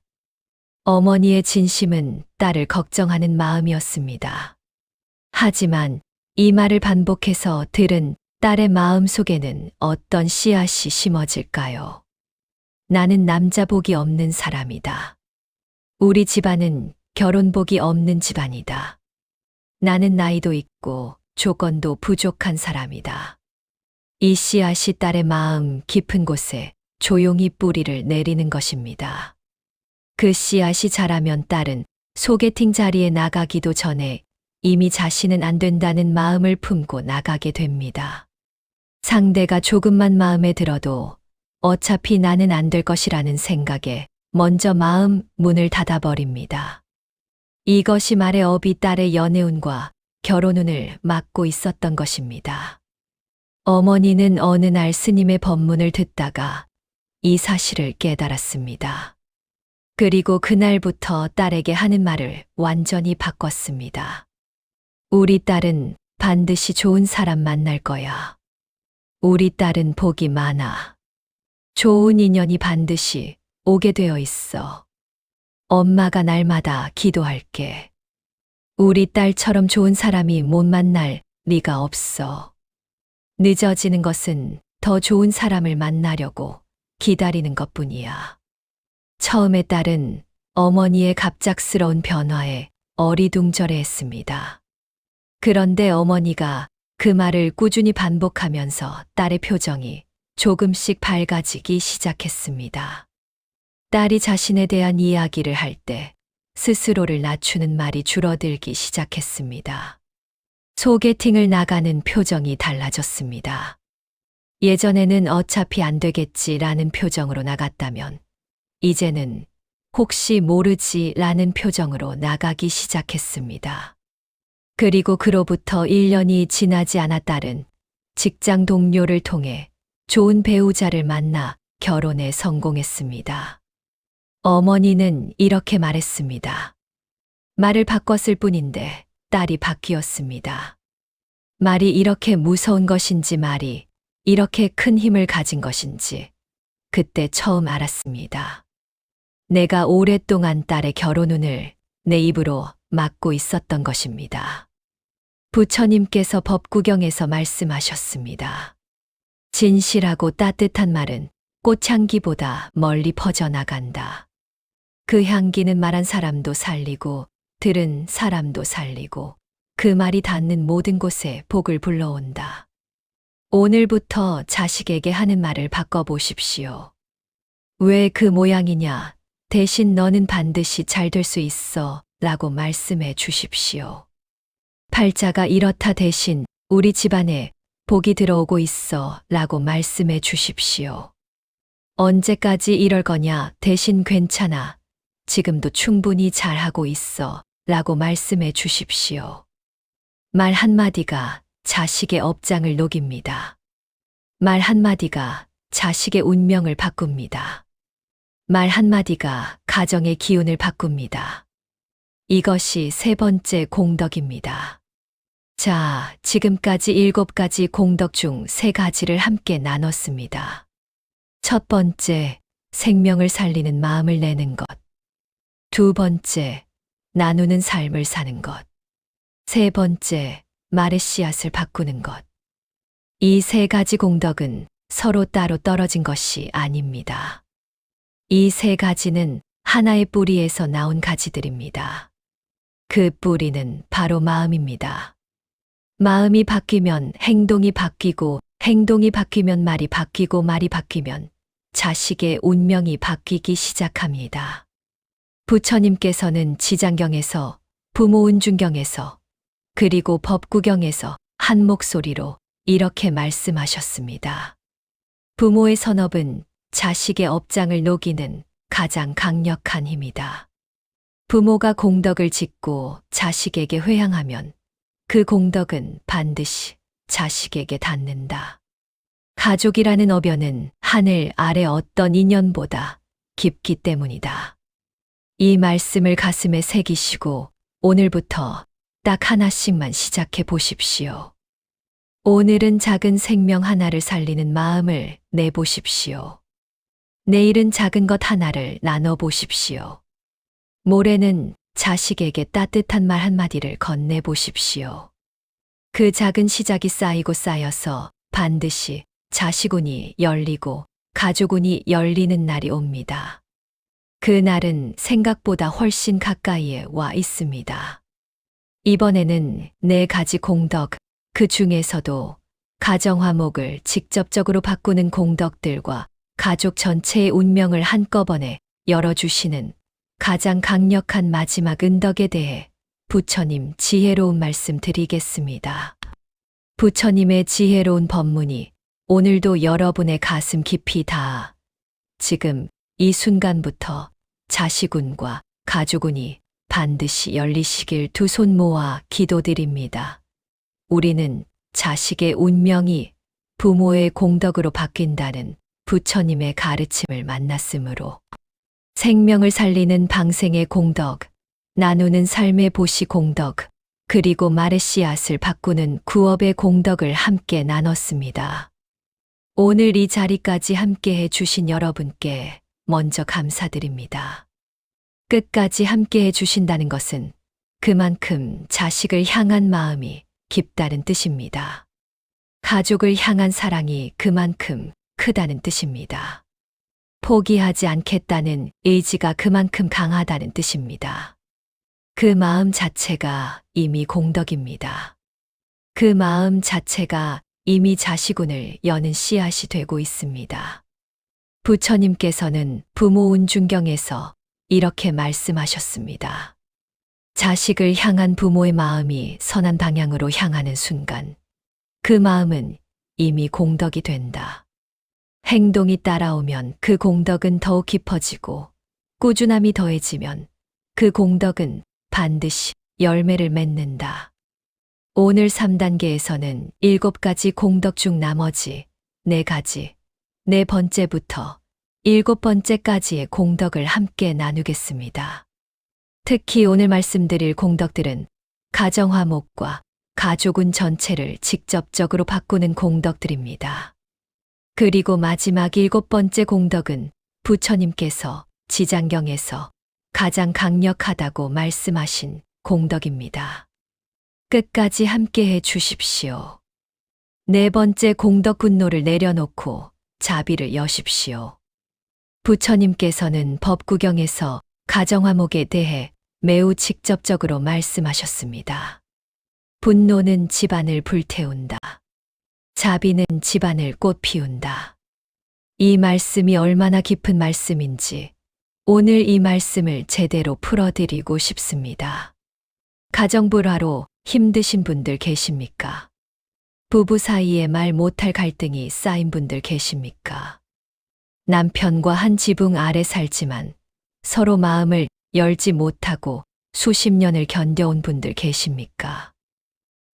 어머니의 진심은 딸을 걱정하는 마음이었습니다. 하지만 이 말을 반복해서 들은 딸의 마음 속에는 어떤 씨앗이 심어질까요? 나는 남자복이 없는 사람이다. 우리 집안은 결혼복이 없는 집안이다. 나는 나이도 있고 조건도 부족한 사람이다. 이 씨앗이 딸의 마음 깊은 곳에 조용히 뿌리를 내리는 것입니다. 그 씨앗이 자라면 딸은 소개팅 자리에 나가기도 전에 이미 자신은 안 된다는 마음을 품고 나가게 됩니다. 상대가 조금만 마음에 들어도 어차피 나는 안 될 것이라는 생각에 먼저 마음 문을 닫아버립니다. 이것이 말의 업이 딸의 연애운과 결혼운을 막고 있었던 것입니다. 어머니는 어느 날 스님의 법문을 듣다가 이 사실을 깨달았습니다. 그리고 그날부터 딸에게 하는 말을 완전히 바꿨습니다. 우리 딸은 반드시 좋은 사람 만날 거야. 우리 딸은 복이 많아. 좋은 인연이 반드시 오게 되어 있어. 엄마가 날마다 기도할게. 우리 딸처럼 좋은 사람이 못 만날 리가 없어. 늦어지는 것은 더 좋은 사람을 만나려고 기다리는 것뿐이야. 처음에 딸은 어머니의 갑작스러운 변화에 어리둥절해했습니다. 그런데 어머니가 그 말을 꾸준히 반복하면서 딸의 표정이 조금씩 밝아지기 시작했습니다. 딸이 자신에 대한 이야기를 할 때 스스로를 낮추는 말이 줄어들기 시작했습니다. 소개팅을 나가는 표정이 달라졌습니다. 예전에는 어차피 안 되겠지라는 표정으로 나갔다면 이제는 혹시 모르지라는 표정으로 나가기 시작했습니다. 그리고 그로부터 1년이 지나지 않아 딸은 직장 동료를 통해 좋은 배우자를 만나 결혼에 성공했습니다. 어머니는 이렇게 말했습니다. 말을 바꿨을 뿐인데 딸이 바뀌었습니다. 말이 이렇게 무서운 것인지 말이 이렇게 큰 힘을 가진 것인지 그때 처음 알았습니다. 내가 오랫동안 딸의 결혼운을 내 입으로 막고 있었던 것입니다. 부처님께서 법구경에서 말씀하셨습니다. 진실하고 따뜻한 말은 꽃향기보다 멀리 퍼져나간다. 그 향기는 말한 사람도 살리고 들은 사람도 살리고 그 말이 닿는 모든 곳에 복을 불러온다. 오늘부터 자식에게 하는 말을 바꿔보십시오. 왜 그 모양이냐? 대신 너는 반드시 잘 될 수 있어 라고 말씀해 주십시오. 팔자가 이렇다 대신 우리 집안에 복이 들어오고 있어 라고 말씀해 주십시오. 언제까지 이럴 거냐? 대신 괜찮아. 지금도 충분히 잘하고 있어 라고 말씀해 주십시오. 말 한마디가 자식의 업장을 녹입니다. 말 한마디가 자식의 운명을 바꿉니다. 말 한마디가 가정의 기운을 바꿉니다. 이것이 세 번째 공덕입니다. 자, 지금까지 7가지 공덕 중 3가지를 함께 나눴습니다. 첫 번째, 생명을 살리는 마음을 내는 것. 두 번째, 나누는 삶을 사는 것. 세 번째, 말의 씨앗을 바꾸는 것. 이 3가지 공덕은 서로 따로 떨어진 것이 아닙니다. 이 3가지는 하나의 뿌리에서 나온 가지들입니다. 그 뿌리는 바로 마음입니다. 마음이 바뀌면 행동이 바뀌고 행동이 바뀌면 말이 바뀌고 말이 바뀌면 자식의 운명이 바뀌기 시작합니다. 부처님께서는 지장경에서 부모운중경에서 그리고 법구경에서 한 목소리로 이렇게 말씀하셨습니다. 부모의 선업은 자식의 업장을 녹이는 가장 강력한 힘이다. 부모가 공덕을 짓고 자식에게 회향하면 그 공덕은 반드시 자식에게 닿는다. 가족이라는 어변은 하늘 아래 어떤 인연보다 깊기 때문이다. 이 말씀을 가슴에 새기시고 오늘부터 딱 하나씩만 시작해 보십시오. 오늘은 작은 생명 하나를 살리는 마음을 내보십시오. 내일은 작은 것 하나를 나눠보십시오. 모레는 자식에게 따뜻한 말 한마디를 건네보십시오. 그 작은 시작이 쌓이고 쌓여서 반드시 자식운이 열리고 가족운이 열리는 날이 옵니다. 그 날은 생각보다 훨씬 가까이에 와 있습니다. 이번에는 4가지 공덕, 그 중에서도 가정화목을 직접적으로 바꾸는 공덕들과 가족 전체의 운명을 한꺼번에 열어주시는 가장 강력한 마지막 은덕에 대해 부처님 지혜로운 말씀 드리겠습니다. 부처님의 지혜로운 법문이 오늘도 여러분의 가슴 깊이 닿아 지금 이 순간부터 자식운과 가족운이 반드시 열리시길 두 손 모아 기도드립니다. 우리는 자식의 운명이 부모의 공덕으로 바뀐다는 부처님의 가르침을 만났으므로 생명을 살리는 방생의 공덕, 나누는 삶의 보시 공덕, 그리고 말의 씨앗을 바꾸는 구업의 공덕을 함께 나눴습니다. 오늘 이 자리까지 함께해 주신 여러분께 먼저 감사드립니다. 끝까지 함께해 주신다는 것은 그만큼 자식을 향한 마음이 깊다는 뜻입니다. 가족을 향한 사랑이 그만큼 크다는 뜻입니다. 포기하지 않겠다는 의지가 그만큼 강하다는 뜻입니다. 그 마음 자체가 이미 공덕입니다. 그 마음 자체가 이미 자식운을 여는 씨앗이 되고 있습니다. 부처님께서는 부모 운중경에서 이렇게 말씀하셨습니다. 자식을 향한 부모의 마음이 선한 방향으로 향하는 순간 그 마음은 이미 공덕이 된다. 행동이 따라오면 그 공덕은 더욱 깊어지고 꾸준함이 더해지면 그 공덕은 반드시 열매를 맺는다. 오늘 3단계에서는 7가지 공덕 중 나머지 4가지, 4번째부터 7번째까지의 공덕을 함께 나누겠습니다. 특히 오늘 말씀드릴 공덕들은 가정화목과 가족운 전체를 직접적으로 바꾸는 공덕들입니다. 그리고 마지막 7번째 공덕은 부처님께서 지장경에서 가장 강력하다고 말씀하신 공덕입니다. 끝까지 함께해 주십시오. 4번째 공덕 분노를 내려놓고 자비를 여십시오. 부처님께서는 법구경에서 가정화목에 대해 매우 직접적으로 말씀하셨습니다. 분노는 집안을 불태운다. 자비는 집안을 꽃피운다. 이 말씀이 얼마나 깊은 말씀인지 오늘 이 말씀을 제대로 풀어드리고 싶습니다. 가정불화로 힘드신 분들 계십니까? 부부 사이에 말 못할 갈등이 쌓인 분들 계십니까? 남편과 한 지붕 아래 살지만 서로 마음을 열지 못하고 수십 년을 견뎌온 분들 계십니까?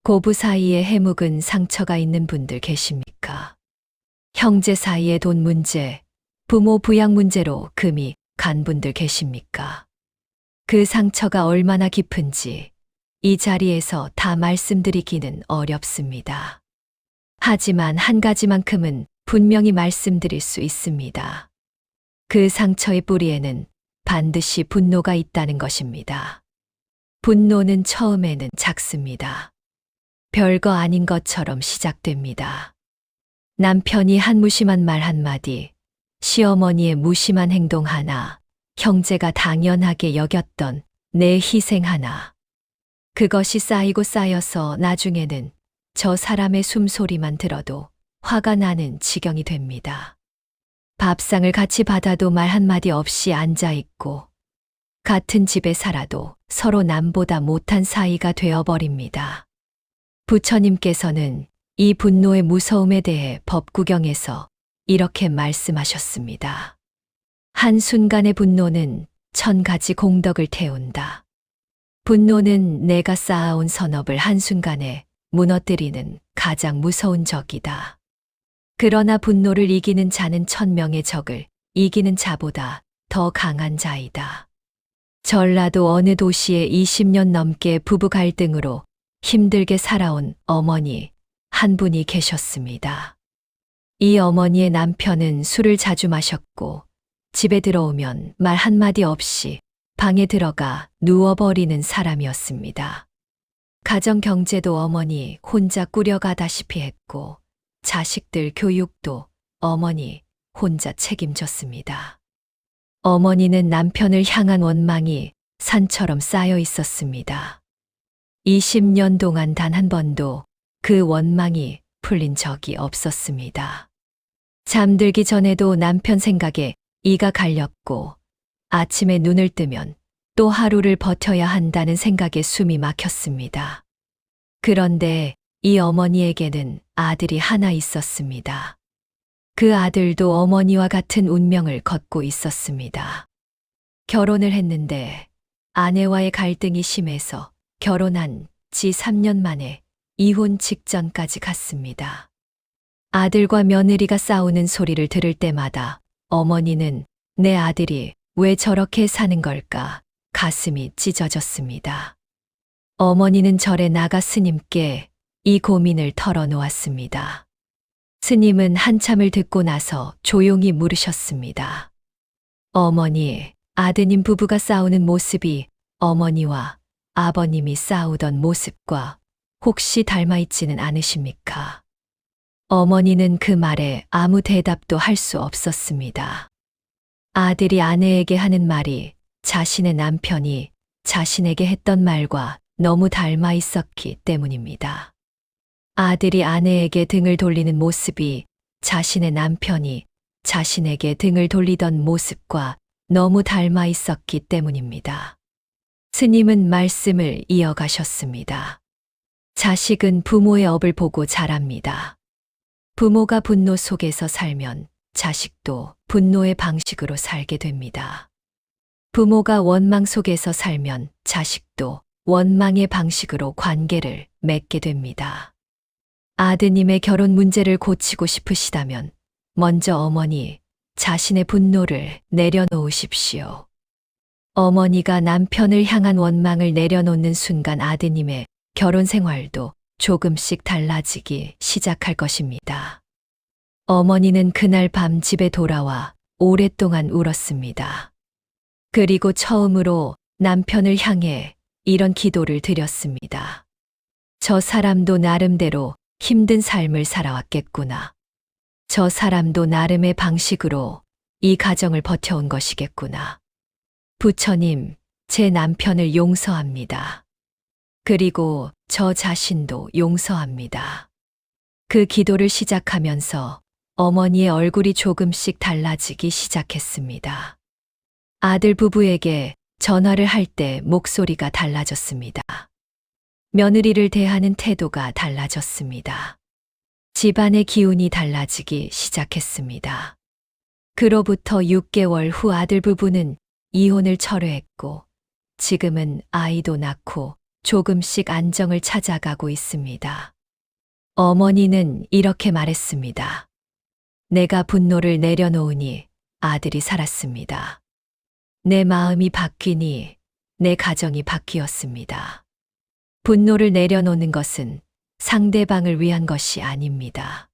고부 사이에 해묵은 상처가 있는 분들 계십니까? 형제 사이에 돈 문제, 부모 부양 문제로 금이 간 분들 계십니까? 그 상처가 얼마나 깊은지 이 자리에서 다 말씀드리기는 어렵습니다. 하지만 한 가지만큼은 분명히 말씀드릴 수 있습니다. 그 상처의 뿌리에는 반드시 분노가 있다는 것입니다. 분노는 처음에는 작습니다. 별거 아닌 것처럼 시작됩니다. 남편이 한 무심한 말 한마디, 시어머니의 무심한 행동 하나, 형제가 당연하게 여겼던 내 희생 하나. 그것이 쌓이고 쌓여서 나중에는 저 사람의 숨소리만 들어도 화가 나는 지경이 됩니다. 밥상을 같이 받아도 말 한마디 없이 앉아있고 같은 집에 살아도 서로 남보다 못한 사이가 되어버립니다. 부처님께서는 이 분노의 무서움에 대해 법구경에서 이렇게 말씀하셨습니다. 한순간의 분노는 1000가지 공덕을 태운다. 분노는 내가 쌓아온 선업을 한순간에 무너뜨리는 가장 무서운 적이다. 그러나 분노를 이기는 자는 1000명의 적을 이기는 자보다 더 강한 자이다. 전라도 어느 도시에 20년 넘게 부부 갈등으로 힘들게 살아온 어머니, 한 분이 계셨습니다. 이 어머니의 남편은 술을 자주 마셨고 집에 들어오면 말 한마디 없이 방에 들어가 누워버리는 사람이었습니다. 가정 경제도 어머니 혼자 꾸려가다시피 했고 자식들 교육도 어머니 혼자 책임졌습니다. 어머니는 남편을 향한 원망이 산처럼 쌓여 있었습니다. 20년 동안 단 한 번도 그 원망이 풀린 적이 없었습니다. 잠들기 전에도 남편 생각에 이가 갈렸고 아침에 눈을 뜨면 또 하루를 버텨야 한다는 생각에 숨이 막혔습니다. 그런데 이 어머니에게는 아들이 하나 있었습니다. 그 아들도 어머니와 같은 운명을 걷고 있었습니다. 결혼을 했는데 아내와의 갈등이 심해서 결혼한 지 3년 만에 이혼 직전까지 갔습니다. 아들과 며느리가 싸우는 소리를 들을 때마다 어머니는 내 아들이 왜 저렇게 사는 걸까 가슴이 찢어졌습니다. 어머니는 절에 나가 스님께 이 고민을 털어놓았습니다. 스님은 한참을 듣고 나서 조용히 물으셨습니다. 어머니, 아드님 부부가 싸우는 모습이 어머니와 아버님이 싸우던 모습과 혹시 닮아있지는 않으십니까? 어머니는 그 말에 아무 대답도 할 수 없었습니다. 아들이 아내에게 하는 말이 자신의 남편이 자신에게 했던 말과 너무 닮아 있었기 때문입니다. 아들이 아내에게 등을 돌리는 모습이 자신의 남편이 자신에게 등을 돌리던 모습과 너무 닮아 있었기 때문입니다. 스님은 말씀을 이어가셨습니다. 자식은 부모의 업을 보고 자랍니다. 부모가 분노 속에서 살면 자식도 분노의 방식으로 살게 됩니다. 부모가 원망 속에서 살면 자식도 원망의 방식으로 관계를 맺게 됩니다. 아드님의 결혼 문제를 고치고 싶으시다면 먼저 어머니 자신의 분노를 내려놓으십시오. 어머니가 남편을 향한 원망을 내려놓는 순간 아드님의 결혼 생활도 조금씩 달라지기 시작할 것입니다. 어머니는 그날 밤 집에 돌아와 오랫동안 울었습니다. 그리고 처음으로 남편을 향해 이런 기도를 드렸습니다. 저 사람도 나름대로 힘든 삶을 살아왔겠구나. 저 사람도 나름의 방식으로 이 가정을 버텨온 것이겠구나. 부처님, 제 남편을 용서합니다. 그리고 저 자신도 용서합니다. 그 기도를 시작하면서 어머니의 얼굴이 조금씩 달라지기 시작했습니다. 아들 부부에게 전화를 할 때 목소리가 달라졌습니다. 며느리를 대하는 태도가 달라졌습니다. 집안의 기운이 달라지기 시작했습니다. 그로부터 6개월 후 아들 부부는 이혼을 철회했고 지금은 아이도 낳고 조금씩 안정을 찾아가고 있습니다. 어머니는 이렇게 말했습니다. 내가 분노를 내려놓으니 아들이 살았습니다. 내 마음이 바뀌니 내 가정이 바뀌었습니다. 분노를 내려놓는 것은 상대방을 위한 것이 아닙니다.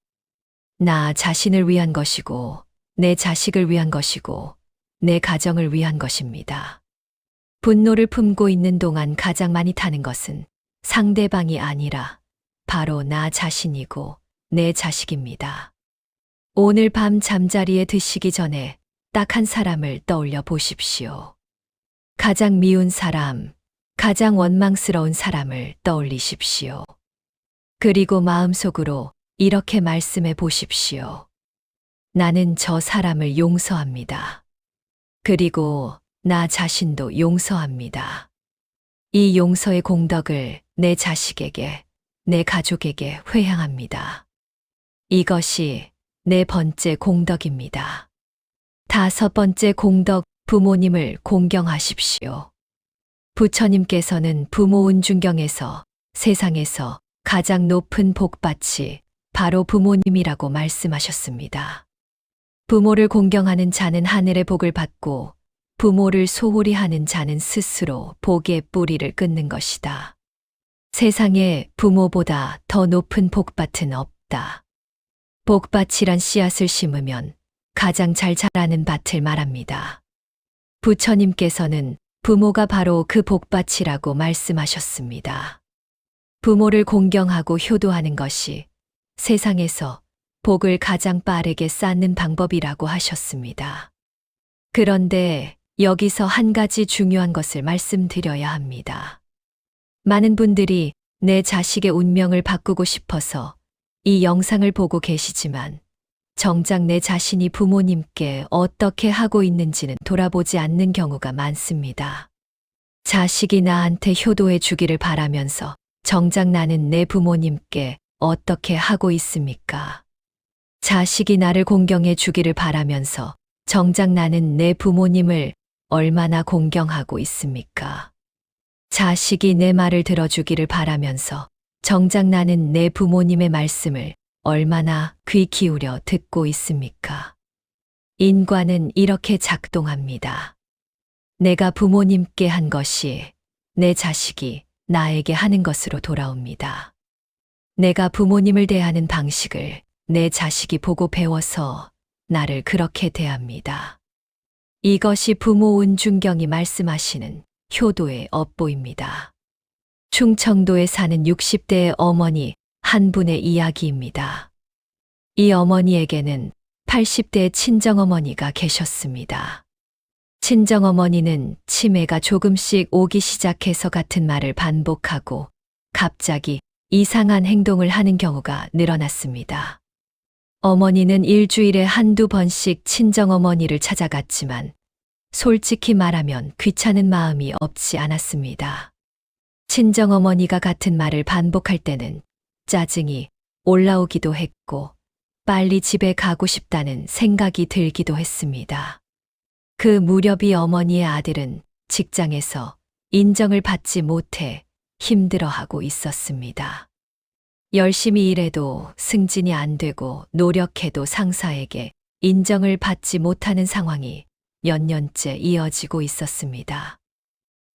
나 자신을 위한 것이고 내 자식을 위한 것이고 내 가정을 위한 것입니다. 분노를 품고 있는 동안 가장 많이 타는 것은 상대방이 아니라 바로 나 자신이고 내 자식입니다. 오늘 밤 잠자리에 드시기 전에 딱 한 사람을 떠올려 보십시오. 가장 미운 사람, 가장 원망스러운 사람을 떠올리십시오. 그리고 마음속으로 이렇게 말씀해 보십시오. 나는 저 사람을 용서합니다. 그리고 나 자신도 용서합니다. 이 용서의 공덕을 내 자식에게, 내 가족에게 회향합니다. 이것이 네 번째 공덕입니다. 다섯 번째 공덕, 부모님을 공경하십시오. 부처님께서는 부모 운중경에서 세상에서 가장 높은 복받이 바로 부모님이라고 말씀하셨습니다. 부모를 공경하는 자는 하늘의 복을 받고 부모를 소홀히 하는 자는 스스로 복의 뿌리를 끊는 것이다. 세상에 부모보다 더 높은 복밭은 없다. 복밭이란 씨앗을 심으면 가장 잘 자라는 밭을 말합니다. 부처님께서는 부모가 바로 그 복밭이라고 말씀하셨습니다. 부모를 공경하고 효도하는 것이 세상에서 복을 가장 빠르게 쌓는 방법이라고 하셨습니다. 그런데 여기서 한 가지 중요한 것을 말씀드려야 합니다. 많은 분들이 내 자식의 운명을 바꾸고 싶어서 이 영상을 보고 계시지만 정작 내 자신이 부모님께 어떻게 하고 있는지는 돌아보지 않는 경우가 많습니다. 자식이 나한테 효도해 주기를 바라면서 정작 나는 내 부모님께 어떻게 하고 있습니까? 자식이 나를 공경해 주기를 바라면서 정작 나는 내 부모님을 얼마나 공경하고 있습니까? 자식이 내 말을 들어주기를 바라면서 정작 나는 내 부모님의 말씀을 얼마나 귀 기울여 듣고 있습니까? 인과는 이렇게 작동합니다. 내가 부모님께 한 것이 내 자식이 나에게 하는 것으로 돌아옵니다. 내가 부모님을 대하는 방식을 내 자식이 보고 배워서 나를 그렇게 대합니다. 이것이 부모 운중경이 말씀하시는 효도의 업보입니다. 충청도에 사는 60대의 어머니 한 분의 이야기입니다. 이 어머니에게는 80대의 친정어머니가 계셨습니다. 친정어머니는 치매가 조금씩 오기 시작해서 같은 말을 반복하고 갑자기 이상한 행동을 하는 경우가 늘어났습니다. 어머니는 일주일에 한두 번씩 친정어머니를 찾아갔지만 솔직히 말하면 귀찮은 마음이 없지 않았습니다. 친정어머니가 같은 말을 반복할 때는 짜증이 올라오기도 했고 빨리 집에 가고 싶다는 생각이 들기도 했습니다. 그 무렵이 어머니의 아들은 직장에서 인정을 받지 못해 힘들어하고 있었습니다. 열심히 일해도 승진이 안 되고 노력해도 상사에게 인정을 받지 못하는 상황이 몇 년째 이어지고 있었습니다.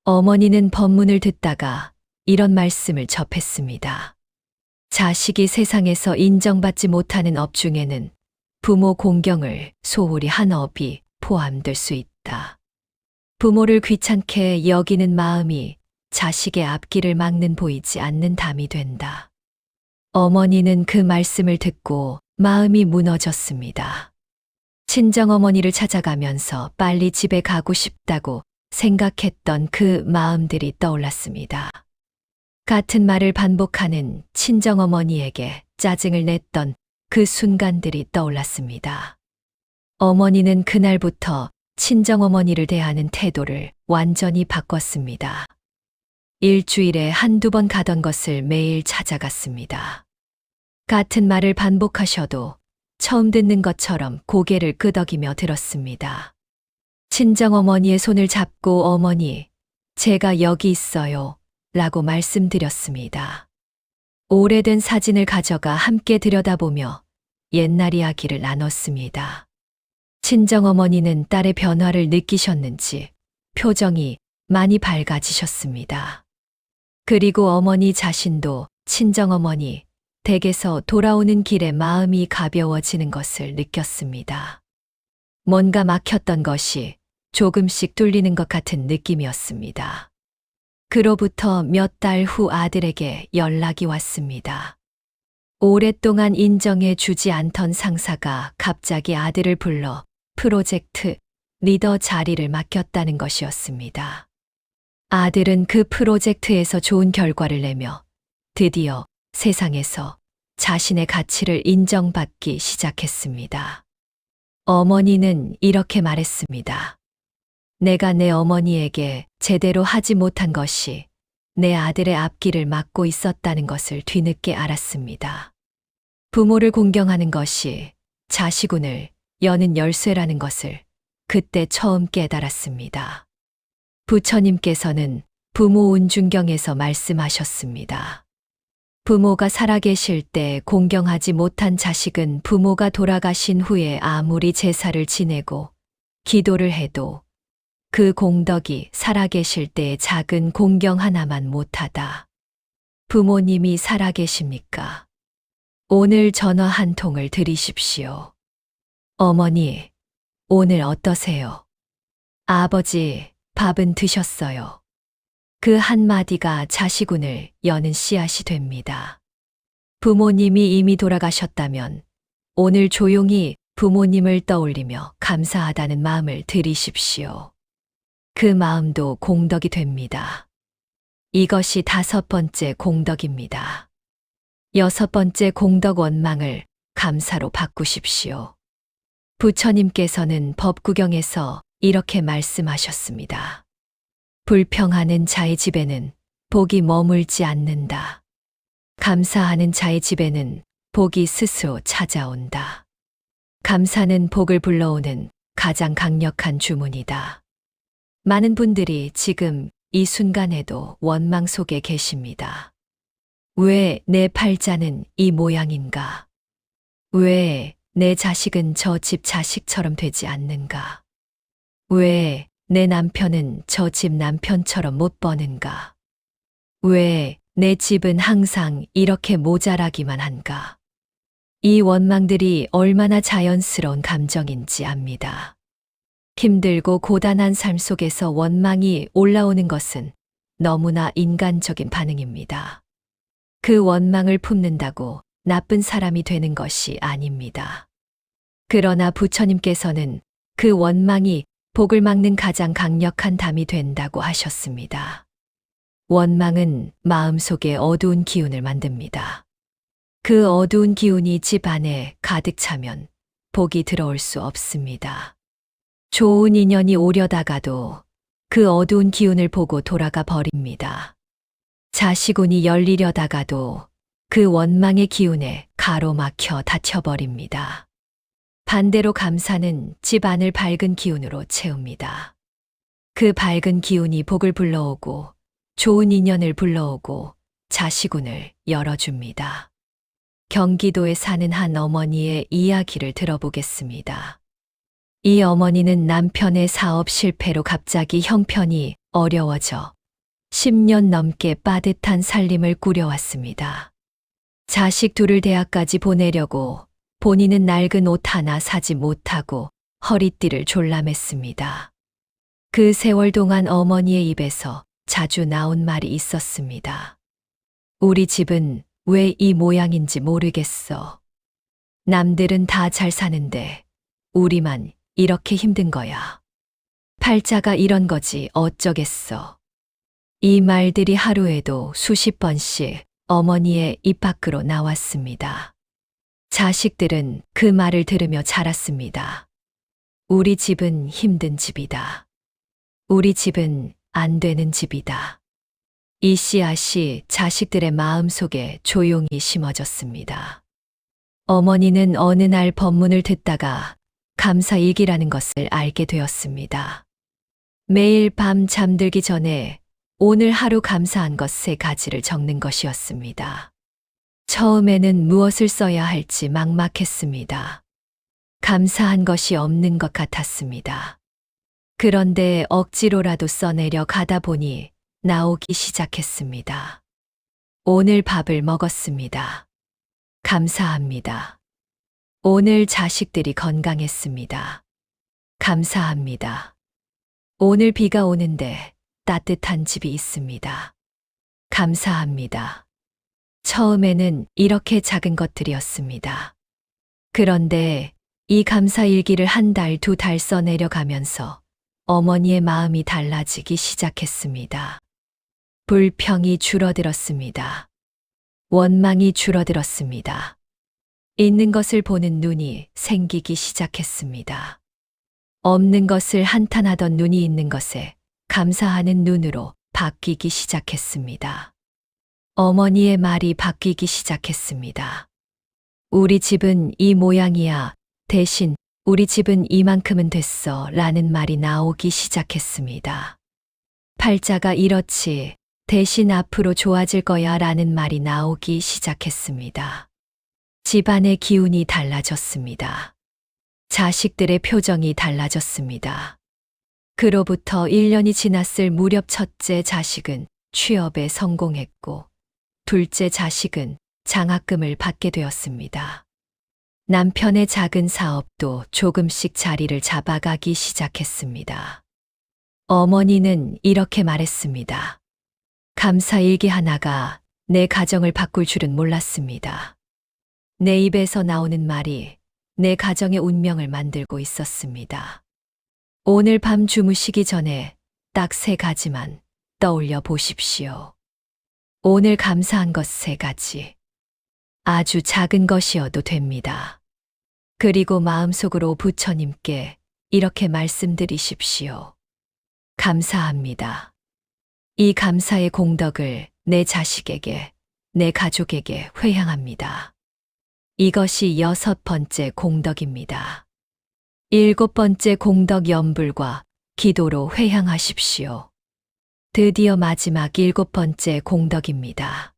어머니는 법문을 듣다가 이런 말씀을 접했습니다. 자식이 세상에서 인정받지 못하는 업 중에는 부모 공경을 소홀히 한 업이 포함될 수 있다. 부모를 귀찮게 여기는 마음이 자식의 앞길을 막는 보이지 않는 담이 된다. 어머니는 그 말씀을 듣고 마음이 무너졌습니다. 친정어머니를 찾아가면서 빨리 집에 가고 싶다고 생각했던 그 마음들이 떠올랐습니다. 같은 말을 반복하는 친정어머니에게 짜증을 냈던 그 순간들이 떠올랐습니다. 어머니는 그날부터 친정어머니를 대하는 태도를 완전히 바꿨습니다. 일주일에 한두 번 가던 것을 매일 찾아갔습니다. 같은 말을 반복하셔도 처음 듣는 것처럼 고개를 끄덕이며 들었습니다. 친정어머니의 손을 잡고 어머니, 제가 여기 있어요. 라고 말씀드렸습니다. 오래된 사진을 가져가 함께 들여다보며 옛날 이야기를 나눴습니다. 친정어머니는 딸의 변화를 느끼셨는지 표정이 많이 밝아지셨습니다. 그리고 어머니 자신도 친정어머니 댁에서 돌아오는 길에 마음이 가벼워지는 것을 느꼈습니다. 뭔가 막혔던 것이 조금씩 뚫리는 것 같은 느낌이었습니다. 그로부터 몇 달 후 아들에게 연락이 왔습니다. 오랫동안 인정해 주지 않던 상사가 갑자기 아들을 불러 프로젝트 리더 자리를 맡겼다는 것이었습니다. 아들은 그 프로젝트에서 좋은 결과를 내며 드디어 세상에서 자신의 가치를 인정받기 시작했습니다. 어머니는 이렇게 말했습니다. 내가 내 어머니에게 제대로 하지 못한 것이 내 아들의 앞길을 막고 있었다는 것을 뒤늦게 알았습니다. 부모를 공경하는 것이 자식운을 여는 열쇠라는 것을 그때 처음 깨달았습니다. 부처님께서는 부모 운중경에서 말씀하셨습니다. 부모가 살아계실 때 공경하지 못한 자식은 부모가 돌아가신 후에 아무리 제사를 지내고 기도를 해도 그 공덕이 살아계실 때의 작은 공경 하나만 못하다. 부모님이 살아계십니까? 오늘 전화 한 통을 드리십시오. 어머니, 오늘 어떠세요? 아버지, 밥은 드셨어요? 그 한마디가 자식운을 여는 씨앗이 됩니다. 부모님이 이미 돌아가셨다면 오늘 조용히 부모님을 떠올리며 감사하다는 마음을 들이십시오. 그 마음도 공덕이 됩니다. 이것이 5번째 공덕입니다. 6번째 공덕 원망을 감사로 바꾸십시오. 부처님께서는 법구경에서 이렇게 말씀하셨습니다. 불평하는 자의 집에는 복이 머물지 않는다. 감사하는 자의 집에는 복이 스스로 찾아온다. 감사는 복을 불러오는 가장 강력한 주문이다. 많은 분들이 지금 이 순간에도 원망 속에 계십니다. 왜 내 팔자는 이 모양인가? 왜 내 자식은 저 집 자식처럼 되지 않는가? 왜 내 남편은 저 집 남편처럼 못 버는가? 왜 내 집은 항상 이렇게 모자라기만 한가? 이 원망들이 얼마나 자연스러운 감정인지 압니다. 힘들고 고단한 삶 속에서 원망이 올라오는 것은 너무나 인간적인 반응입니다. 그 원망을 품는다고 나쁜 사람이 되는 것이 아닙니다. 그러나 부처님께서는 그 원망이 복을 막는 가장 강력한 담이 된다고 하셨습니다. 원망은 마음속에 어두운 기운을 만듭니다. 그 어두운 기운이 집 안에 가득 차면 복이 들어올 수 없습니다. 좋은 인연이 오려다가도 그 어두운 기운을 보고 돌아가 버립니다. 자식운이 열리려다가도 그 원망의 기운에 가로막혀 닫혀버립니다. 반대로 감사는 집 안을 밝은 기운으로 채웁니다. 그 밝은 기운이 복을 불러오고 좋은 인연을 불러오고 자식운을 열어줍니다. 경기도에 사는 한 어머니의 이야기를 들어보겠습니다. 이 어머니는 남편의 사업 실패로 갑자기 형편이 어려워져 10년 넘게 빠듯한 살림을 꾸려왔습니다. 자식 둘을 대학까지 보내려고 본인은 낡은 옷 하나 사지 못하고 허리띠를 졸라맸습니다. 그 세월 동안 어머니의 입에서 자주 나온 말이 있었습니다. 우리 집은 왜 이 모양인지 모르겠어. 남들은 다 잘 사는데 우리만 이렇게 힘든 거야. 팔자가 이런 거지 어쩌겠어. 이 말들이 하루에도 수십 번씩 어머니의 입 밖으로 나왔습니다. 자식들은 그 말을 들으며 자랐습니다. 우리 집은 힘든 집이다. 우리 집은 안 되는 집이다. 이 씨앗이 자식들의 마음속에 조용히 심어졌습니다. 어머니는 어느 날 법문을 듣다가 감사일기라는 것을 알게 되었습니다. 매일 밤 잠들기 전에 오늘 하루 감사한 것 3가지를 적는 것이었습니다. 처음에는 무엇을 써야 할지 막막했습니다. 감사한 것이 없는 것 같았습니다. 그런데 억지로라도 써내려 가다 보니 나오기 시작했습니다. 오늘 밥을 먹었습니다. 감사합니다. 오늘 자식들이 건강했습니다. 감사합니다. 오늘 비가 오는데 따뜻한 집이 있습니다. 감사합니다. 처음에는 이렇게 작은 것들이었습니다. 그런데 이 감사일기를 1달, 2달 써내려 가면서 어머니의 마음이 달라지기 시작했습니다. 불평이 줄어들었습니다. 원망이 줄어들었습니다. 있는 것을 보는 눈이 생기기 시작했습니다. 없는 것을 한탄하던 눈이 있는 것에 감사하는 눈으로 바뀌기 시작했습니다. 어머니의 말이 바뀌기 시작했습니다. 우리 집은 이 모양이야. 대신 우리 집은 이만큼은 됐어. 라는 말이 나오기 시작했습니다. 팔자가 이렇지. 대신 앞으로 좋아질 거야. 라는 말이 나오기 시작했습니다. 집안의 기운이 달라졌습니다. 자식들의 표정이 달라졌습니다. 그로부터 1년이 지났을 무렵 첫째 자식은 취업에 성공했고 둘째 자식은 장학금을 받게 되었습니다. 남편의 작은 사업도 조금씩 자리를 잡아가기 시작했습니다. 어머니는 이렇게 말했습니다. 감사일기 하나가 내 가정을 바꿀 줄은 몰랐습니다. 내 입에서 나오는 말이 내 가정의 운명을 만들고 있었습니다. 오늘 밤 주무시기 전에 딱 3가지만 떠올려 보십시오. 오늘 감사한 것 3가지. 아주 작은 것이어도 됩니다. 그리고 마음속으로 부처님께 이렇게 말씀드리십시오. 감사합니다. 이 감사의 공덕을 내 자식에게, 내 가족에게 회향합니다. 이것이 6번째 공덕입니다. 7번째 공덕 염불과 기도로 회향하십시오. 드디어 마지막 7번째 공덕입니다.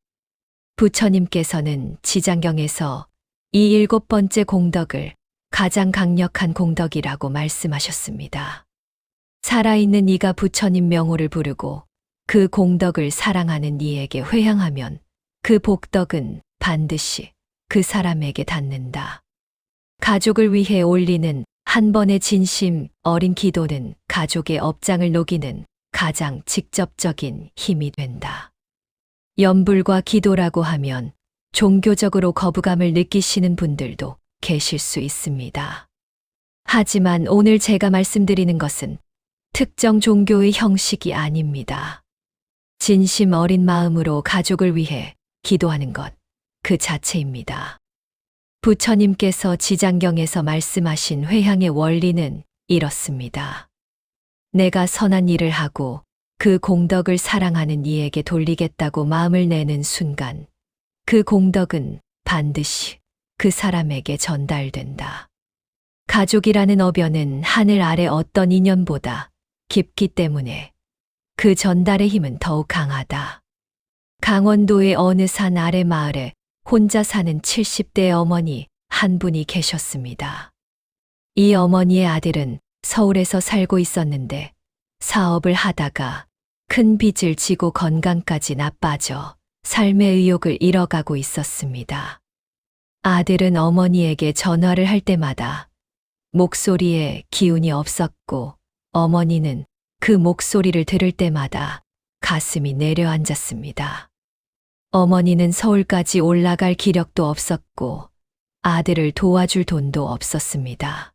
부처님께서는 지장경에서 이 7번째 공덕을 가장 강력한 공덕이라고 말씀하셨습니다. 살아있는 이가 부처님 명호를 부르고 그 공덕을 사랑하는 이에게 회향하면 그 복덕은 반드시 그 사람에게 닿는다. 가족을 위해 올리는 한 번의 진심 어린 기도는 가족의 업장을 녹이는 가장 직접적인 힘이 된다. 염불과 기도라고 하면 종교적으로 거부감을 느끼시는 분들도 계실 수 있습니다. 하지만 오늘 제가 말씀드리는 것은 특정 종교의 형식이 아닙니다. 진심 어린 마음으로 가족을 위해 기도하는 것 그 자체입니다. 부처님께서 지장경에서 말씀하신 회향의 원리는 이렇습니다. 내가 선한 일을 하고 그 공덕을 사랑하는 이에게 돌리겠다고 마음을 내는 순간 그 공덕은 반드시 그 사람에게 전달된다. 가족이라는 어변은 하늘 아래 어떤 인연보다 깊기 때문에 그 전달의 힘은 더욱 강하다. 강원도의 어느 산 아래 마을에 혼자 사는 70대 어머니 한 분이 계셨습니다. 이 어머니의 아들은 서울에서 살고 있었는데 사업을 하다가 큰 빚을 지고 건강까지 나빠져 삶의 의욕을 잃어가고 있었습니다. 아들은 어머니에게 전화를 할 때마다 목소리에 기운이 없었고 어머니는 그 목소리를 들을 때마다 가슴이 내려앉았습니다. 어머니는 서울까지 올라갈 기력도 없었고 아들을 도와줄 돈도 없었습니다.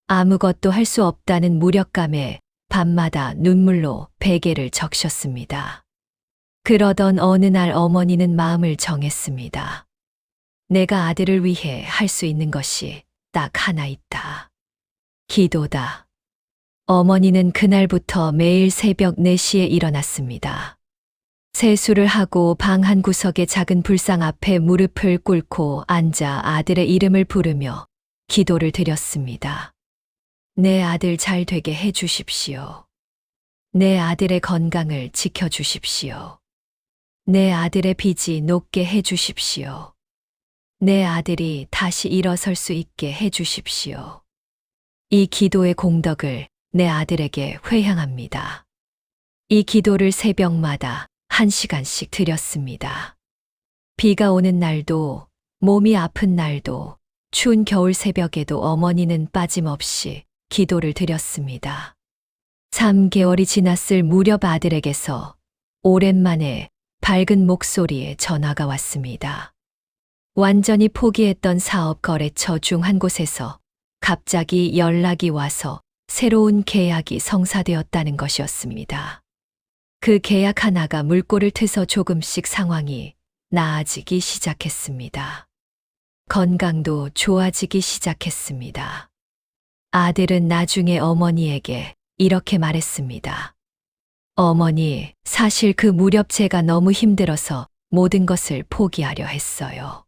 아무것도 할 수 없다는 무력감에 밤마다 눈물로 베개를 적셨습니다. 그러던 어느 날 어머니는 마음을 정했습니다. 내가 아들을 위해 할 수 있는 것이 딱 하나 있다. 기도다. 어머니는 그날부터 매일 새벽 4시에 일어났습니다. 세수를 하고 방 한 구석의 작은 불상 앞에 무릎을 꿇고 앉아 아들의 이름을 부르며 기도를 드렸습니다. 내 아들 잘 되게 해 주십시오. 내 아들의 건강을 지켜 주십시오. 내 아들의 빚이 높게 해 주십시오. 내 아들이 다시 일어설 수 있게 해 주십시오. 이 기도의 공덕을 내 아들에게 회향합니다. 이 기도를 새벽마다 1시간씩 드렸습니다. 비가 오는 날도, 몸이 아픈 날도, 추운 겨울 새벽에도 어머니는 빠짐없이 기도를 드렸습니다. 3개월이 지났을 무렵 아들에게서 오랜만에 밝은 목소리에 전화가 왔습니다. 완전히 포기했던 사업 거래처 중 한 곳에서 갑자기 연락이 와서 새로운 계약이 성사되었다는 것이었습니다. 그 계약 하나가 물꼬를 트서 조금씩 상황이 나아지기 시작했습니다. 건강도 좋아지기 시작했습니다. 아들은 나중에 어머니에게 이렇게 말했습니다. 어머니, 사실 그 무렵 제가 너무 힘들어서 모든 것을 포기하려 했어요.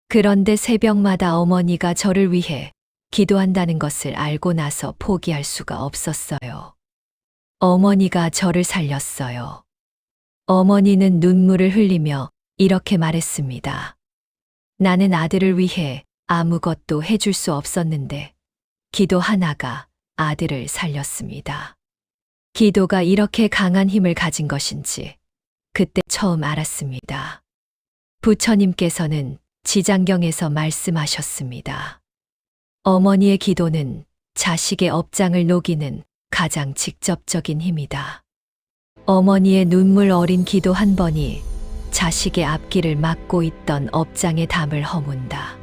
그런데 새벽마다 어머니가 저를 위해 기도한다는 것을 알고 나서 포기할 수가 없었어요. 어머니가 저를 살렸어요. 어머니는 눈물을 흘리며 이렇게 말했습니다. 나는 아들을 위해 아무것도 해줄 수 없었는데 기도 하나가 아들을 살렸습니다. 기도가 이렇게 강한 힘을 가진 것인지 그때 처음 알았습니다. 부처님께서는 지장경에서 말씀하셨습니다. 어머니의 기도는 자식의 업장을 녹이는 가장 직접적인 힘이다. 어머니의 눈물 어린 기도 한 번이 자식의 앞길을 막고 있던 업장의 담을 허문다.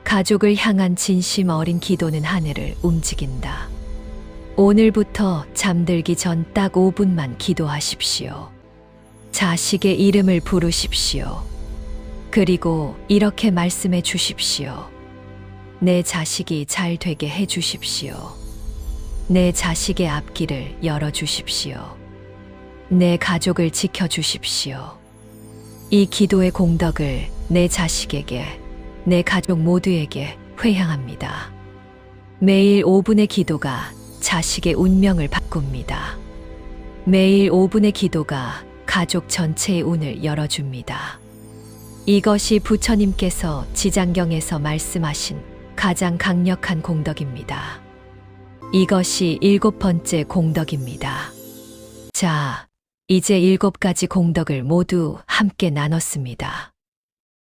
가족을 향한 진심 어린 기도는 하늘을 움직인다. 오늘부터 잠들기 전 딱 5분만 기도하십시오. 자식의 이름을 부르십시오. 그리고 이렇게 말씀해 주십시오. 내 자식이 잘 되게 해 주십시오. 내 자식의 앞길을 열어 주십시오. 내 가족을 지켜 주십시오. 이 기도의 공덕을 내 자식에게, 내 가족 모두에게 회향합니다. 매일 5분의 기도가 자식의 운명을 바꿉니다. 매일 5분의 기도가 가족 전체의 운을 열어줍니다. 이것이 부처님께서 지장경에서 말씀하신 가장 강력한 공덕입니다. 이것이 7번째 공덕입니다. 자, 이제 7가지 공덕을 모두 함께 나눴습니다.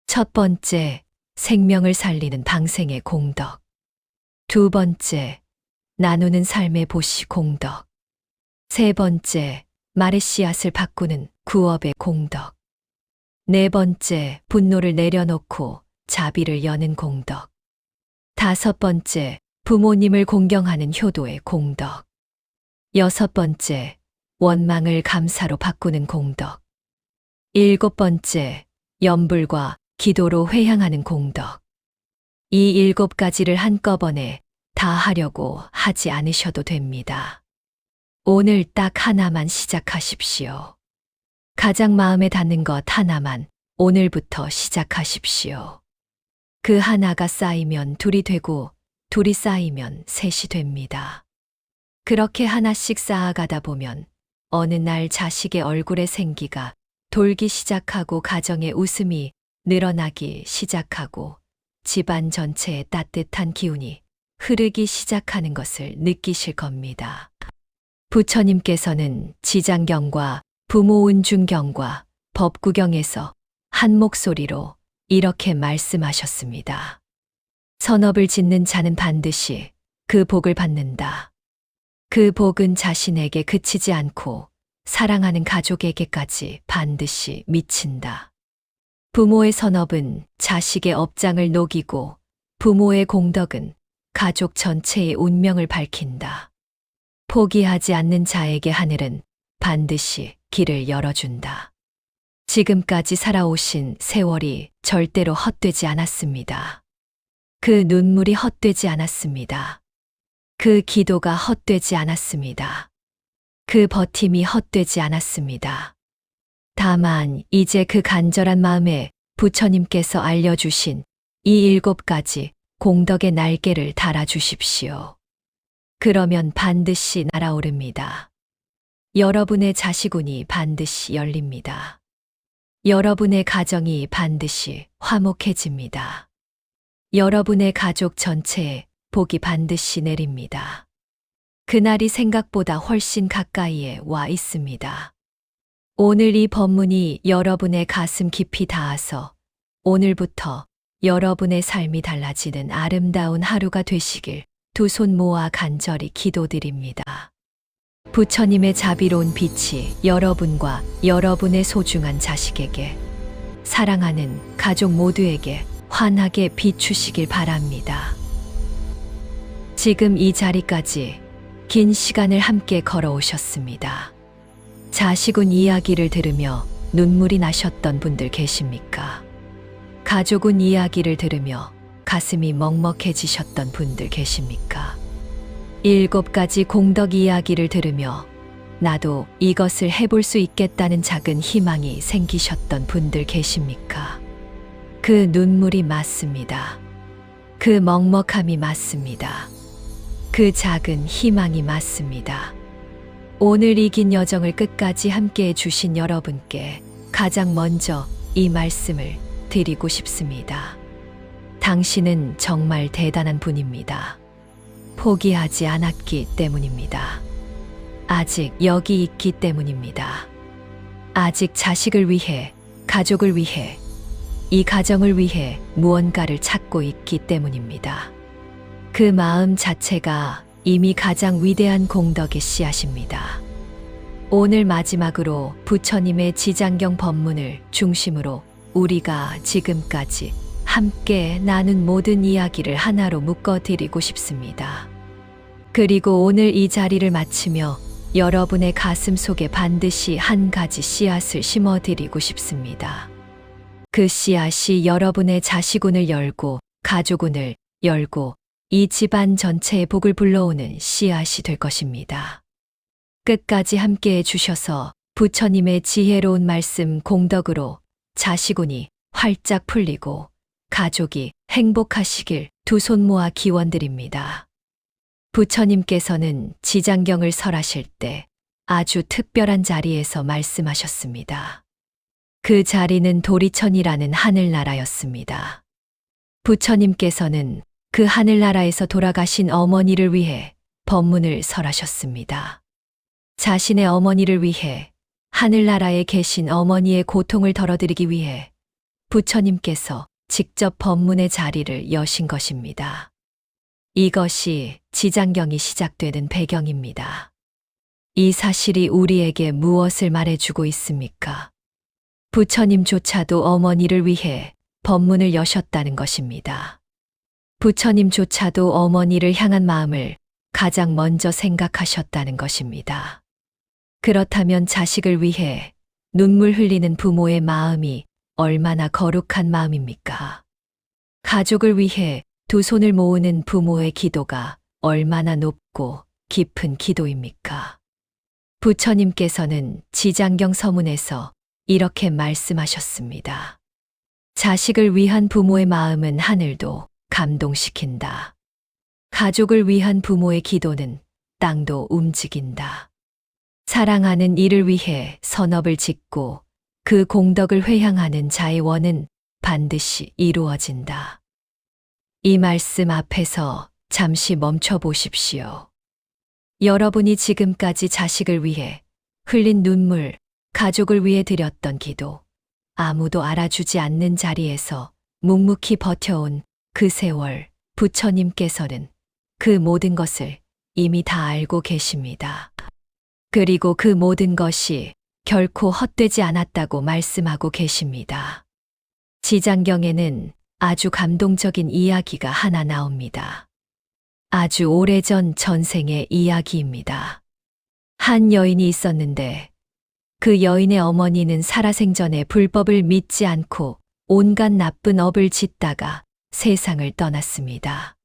첫 번째, 생명을 살리는 방생의 공덕. 두 번째, 나누는 삶의 보시 공덕. 세 번째, 말의 씨앗을 바꾸는 구업의 공덕. 네 번째, 분노를 내려놓고 자비를 여는 공덕. 다섯 번째, 부모님을 공경하는 효도의 공덕. 여섯 번째, 원망을 감사로 바꾸는 공덕. 일곱 번째, 염불과 기도로 회향하는 공덕. 이 7가지를 한꺼번에 다 하려고 하지 않으셔도 됩니다. 오늘 딱 하나만 시작하십시오. 가장 마음에 닿는 것 하나만 오늘부터 시작하십시오. 그 하나가 쌓이면 둘이 되고 둘이 쌓이면 셋이 됩니다. 그렇게 하나씩 쌓아가다 보면 어느 날 자식의 얼굴에 생기가 돌기 시작하고 가정의 웃음이 늘어나기 시작하고 집안 전체에 따뜻한 기운이 흐르기 시작하는 것을 느끼실 겁니다. 부처님께서는 지장경과 부모운중경과 법구경에서 한 목소리로 이렇게 말씀하셨습니다. 선업을 짓는 자는 반드시 그 복을 받는다. 그 복은 자신에게 그치지 않고 사랑하는 가족에게까지 반드시 미친다. 부모의 선업은 자식의 업장을 녹이고 부모의 공덕은 가족 전체의 운명을 밝힌다. 포기하지 않는 자에게 하늘은 반드시 길을 열어준다. 지금까지 살아오신 세월이 절대로 헛되지 않았습니다. 그 눈물이 헛되지 않았습니다. 그 기도가 헛되지 않았습니다. 그 버팀이 헛되지 않았습니다. 다만 이제 그 간절한 마음에 부처님께서 알려주신 이 7가지 공덕의 날개를 달아주십시오. 그러면 반드시 날아오릅니다. 여러분의 자식운이 반드시 열립니다. 여러분의 가정이 반드시 화목해집니다. 여러분의 가족 전체에 복이 반드시 내립니다. 그날이 생각보다 훨씬 가까이에 와 있습니다. 오늘 이 법문이 여러분의 가슴 깊이 닿아서 오늘부터 여러분의 삶이 달라지는 아름다운 하루가 되시길 두 손 모아 간절히 기도드립니다. 부처님의 자비로운 빛이 여러분과 여러분의 소중한 자식에게, 사랑하는 가족 모두에게 환하게 비추시길 바랍니다. 지금 이 자리까지 긴 시간을 함께 걸어오셨습니다. 자식운 이야기를 들으며 눈물이 나셨던 분들 계십니까? 가족운 이야기를 들으며 가슴이 먹먹해지셨던 분들 계십니까? 7가지 공덕 이야기를 들으며 나도 이것을 해볼 수 있겠다는 작은 희망이 생기셨던 분들 계십니까? 그 눈물이 맞습니다. 그 먹먹함이 맞습니다. 그 작은 희망이 맞습니다. 오늘 이 긴 여정을 끝까지 함께해 주신 여러분께 가장 먼저 이 말씀을 드리고 싶습니다. 당신은 정말 대단한 분입니다. 포기하지 않았기 때문입니다. 아직 여기 있기 때문입니다. 아직 자식을 위해, 가족을 위해, 이 가정을 위해 무언가를 찾고 있기 때문입니다. 그 마음 자체가 이미 가장 위대한 공덕의 씨앗입니다. 오늘 마지막으로 부처님의 지장경 법문을 중심으로 우리가 지금까지 함께 나눈 모든 이야기를 하나로 묶어드리고 싶습니다. 그리고 오늘 이 자리를 마치며 여러분의 가슴 속에 반드시 한 가지 씨앗을 심어드리고 싶습니다. 그 씨앗이 여러분의 자식운을 열고 가족운을 열고 이 집안 전체의 복을 불러오는 씨앗이 될 것입니다. 끝까지 함께해 주셔서 부처님의 지혜로운 말씀 공덕으로 자식운이 활짝 풀리고 가족이 행복하시길 두 손 모아 기원드립니다. 부처님께서는 지장경을 설하실 때 아주 특별한 자리에서 말씀하셨습니다. 그 자리는 도리천이라는 하늘나라였습니다. 부처님께서는 그 하늘나라에서 돌아가신 어머니를 위해 법문을 설하셨습니다. 자신의 어머니를 위해 하늘나라에 계신 어머니의 고통을 덜어드리기 위해 부처님께서 직접 법문의 자리를 여신 것입니다. 이것이 지장경이 시작되는 배경입니다. 이 사실이 우리에게 무엇을 말해주고 있습니까? 부처님조차도 어머니를 위해 법문을 여셨다는 것입니다. 부처님조차도 어머니를 향한 마음을 가장 먼저 생각하셨다는 것입니다. 그렇다면 자식을 위해 눈물 흘리는 부모의 마음이 얼마나 거룩한 마음입니까? 가족을 위해 두 손을 모으는 부모의 기도가 얼마나 높고 깊은 기도입니까? 부처님께서는 지장경 서문에서 이렇게 말씀하셨습니다. 자식을 위한 부모의 마음은 하늘도 감동시킨다. 가족을 위한 부모의 기도는 땅도 움직인다. 사랑하는 이를 위해 선업을 짓고 그 공덕을 회향하는 자의 원은 반드시 이루어진다. 이 말씀 앞에서 잠시 멈춰 보십시오. 여러분이 지금까지 자식을 위해 흘린 눈물, 가족을 위해 드렸던 기도, 아무도 알아주지 않는 자리에서 묵묵히 버텨온 그 세월, 부처님께서는 그 모든 것을 이미 다 알고 계십니다. 그리고 그 모든 것이 결코 헛되지 않았다고 말씀하고 계십니다. 지장경에는 아주 감동적인 이야기가 하나 나옵니다. 아주 오래전 전생의 이야기입니다. 한 여인이 있었는데 그 여인의 어머니는 살아생전에 불법을 믿지 않고 온갖 나쁜 업을 짓다가 세상을 떠났습니다.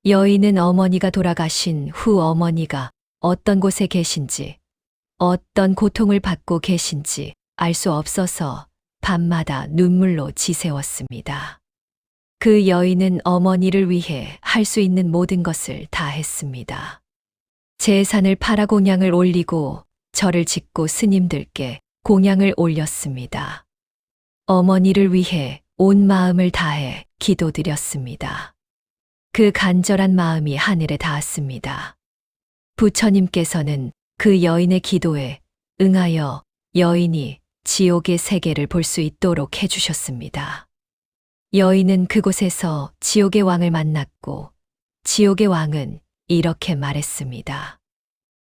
여인은 어머니가 돌아가신 후 어머니가 어떤 곳에 계신지, 어떤 고통을 받고 계신지 알 수 없어서 밤마다 눈물로 지새웠습니다. 그 여인은 어머니를 위해 할 수 있는 모든 것을 다 했습니다. 제산을 팔아 공양을 올리고 절을 짓고 스님들께 공양을 올렸습니다. 어머니를 위해 온 마음을 다해 기도드렸습니다. 그 간절한 마음이 하늘에 닿았습니다. 부처님께서는 그 여인의 기도에 응하여 여인이 지옥의 세계를 볼 수 있도록 해주셨습니다. 여인은 그곳에서 지옥의 왕을 만났고 지옥의 왕은 이렇게 말했습니다.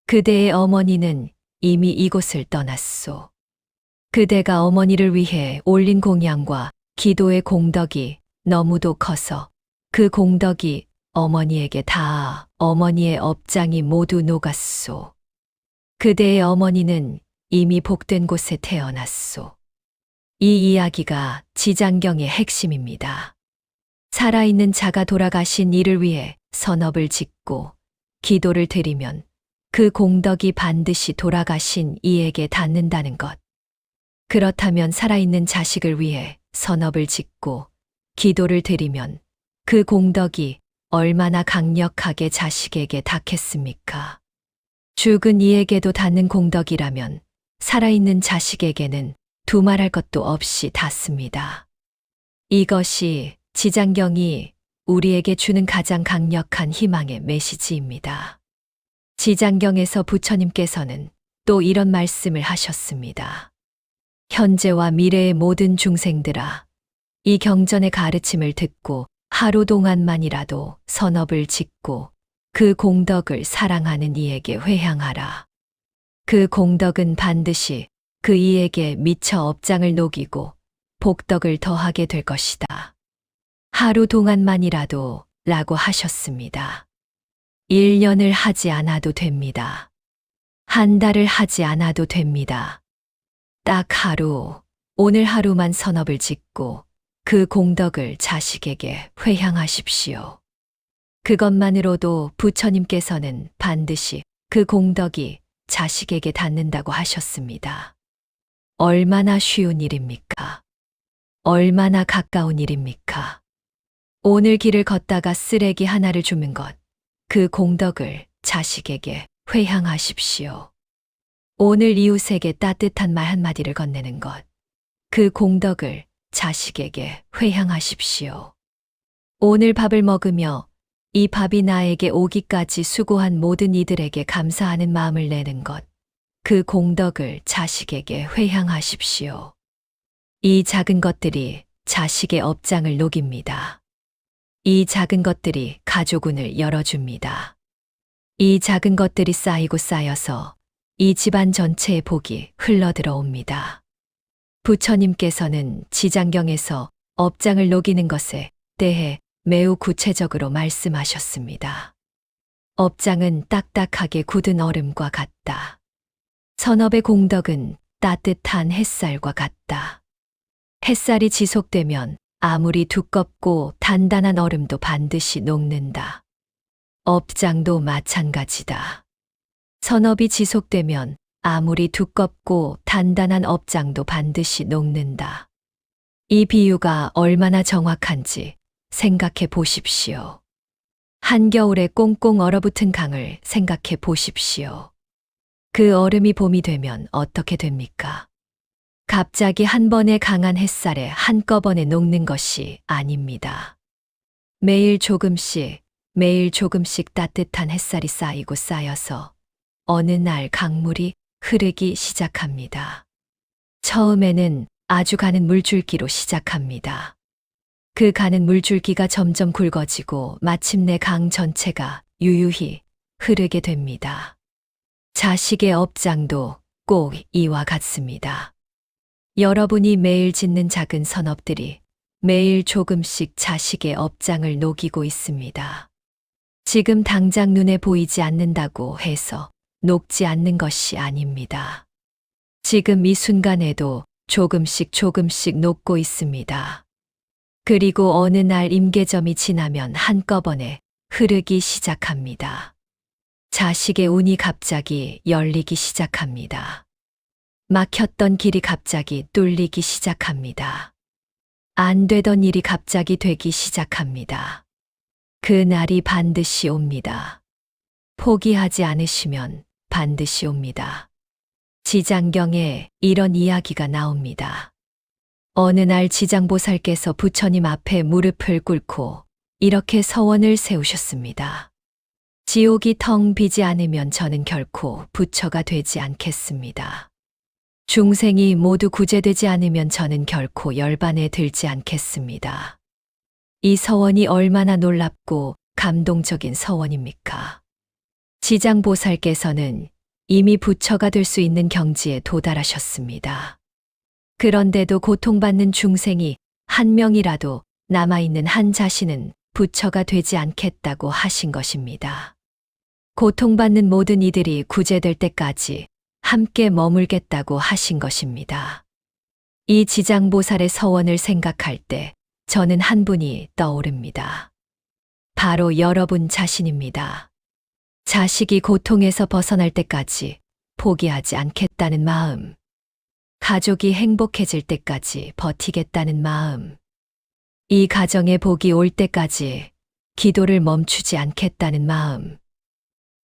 그대의 어머니는 이미 이곳을 떠났소. 그대가 어머니를 위해 올린 공양과 기도의 공덕이 너무도 커서 그 공덕이 어머니에게 닿아 어머니의 업장이 모두 녹았소. 그대의 어머니는 이미 복된 곳에 태어났소. 이 이야기가 지장경의 핵심입니다. 살아있는 자가 돌아가신 이를 위해 선업을 짓고 기도를 드리면 그 공덕이 반드시 돌아가신 이에게 닿는다는 것. 그렇다면 살아있는 자식을 위해 선업을 짓고 기도를 드리면 그 공덕이 얼마나 강력하게 자식에게 닿겠습니까? 죽은 이에게도 닿는 공덕이라면 살아있는 자식에게는 두말할 것도 없이 닿습니다. 이것이 지장경이 우리에게 주는 가장 강력한 희망의 메시지입니다. 지장경에서 부처님께서는 또 이런 말씀을 하셨습니다. 현재와 미래의 모든 중생들아, 이 경전의 가르침을 듣고 하루 동안만이라도 선업을 짓고 그 공덕을 사랑하는 이에게 회향하라. 그 공덕은 반드시 그 이에게 미처 업장을 녹이고 복덕을 더하게 될 것이다. 하루 동안만이라도 라고 하셨습니다. 1년을 하지 않아도 됩니다. 한 달을 하지 않아도 됩니다. 딱 하루, 오늘 하루만 선업을 짓고 그 공덕을 자식에게 회향하십시오. 그것만으로도 부처님께서는 반드시 그 공덕이 자식에게 닿는다고 하셨습니다. 얼마나 쉬운 일입니까? 얼마나 가까운 일입니까? 오늘 길을 걷다가 쓰레기 하나를 주는 것, 그 공덕을 자식에게 회향하십시오. 오늘 이웃에게 따뜻한 말 한마디를 건네는 것, 그 공덕을 자식에게 회향하십시오. 오늘 밥을 먹으며 이 밥이 나에게 오기까지 수고한 모든 이들에게 감사하는 마음을 내는 것, 그 공덕을 자식에게 회향하십시오. 이 작은 것들이 자식의 업장을 녹입니다. 이 작은 것들이 가족운을 열어줍니다. 이 작은 것들이 쌓이고 쌓여서 이 집안 전체의 복이 흘러들어옵니다. 부처님께서는 지장경에서 업장을 녹이는 것에 대해 매우 구체적으로 말씀하셨습니다. 업장은 딱딱하게 굳은 얼음과 같다. 선업의 공덕은 따뜻한 햇살과 같다. 햇살이 지속되면 아무리 두껍고 단단한 얼음도 반드시 녹는다. 업장도 마찬가지다. 선업이 지속되면 아무리 두껍고 단단한 업장도 반드시 녹는다. 이 비유가 얼마나 정확한지 생각해 보십시오. 한겨울에 꽁꽁 얼어붙은 강을 생각해 보십시오. 그 얼음이 봄이 되면 어떻게 됩니까? 갑자기 한 번의 강한 햇살에 한꺼번에 녹는 것이 아닙니다. 매일 조금씩 따뜻한 햇살이 쌓이고 쌓여서 어느 날 강물이 흐르기 시작합니다. 처음에는 아주 가는 물줄기로 시작합니다. 그 가는 물줄기가 점점 굵어지고 마침내 강 전체가 유유히 흐르게 됩니다. 자식의 업장도 꼭 이와 같습니다. 여러분이 매일 짓는 작은 선업들이 매일 조금씩 자식의 업장을 녹이고 있습니다. 지금 당장 눈에 보이지 않는다고 해서 녹지 않는 것이 아닙니다. 지금 이 순간에도 조금씩 녹고 있습니다. 그리고 어느 날 임계점이 지나면 한꺼번에 흐르기 시작합니다. 자식의 운이 갑자기 열리기 시작합니다. 막혔던 길이 갑자기 뚫리기 시작합니다. 안 되던 일이 갑자기 되기 시작합니다. 그 날이 반드시 옵니다. 포기하지 않으시면 반드시 옵니다. 지장경에 이런 이야기가 나옵니다. 어느 날 지장보살께서 부처님 앞에 무릎을 꿇고 이렇게 서원을 세우셨습니다. 지옥이 텅 비지 않으면 저는 결코 부처가 되지 않겠습니다. 중생이 모두 구제되지 않으면 저는 결코 열반에 들지 않겠습니다. 이 서원이 얼마나 놀랍고 감동적인 서원입니까? 지장보살께서는 이미 부처가 될 수 있는 경지에 도달하셨습니다. 그런데도 고통받는 중생이 한 명이라도 남아있는 한 자신은 부처가 되지 않겠다고 하신 것입니다. 고통받는 모든 이들이 구제될 때까지 함께 머물겠다고 하신 것입니다. 이 지장보살의 서원을 생각할 때 저는 한 분이 떠오릅니다. 바로 여러분 자신입니다. 자식이 고통에서 벗어날 때까지 포기하지 않겠다는 마음, 가족이 행복해질 때까지 버티겠다는 마음, 이 가정에 복이 올 때까지 기도를 멈추지 않겠다는 마음,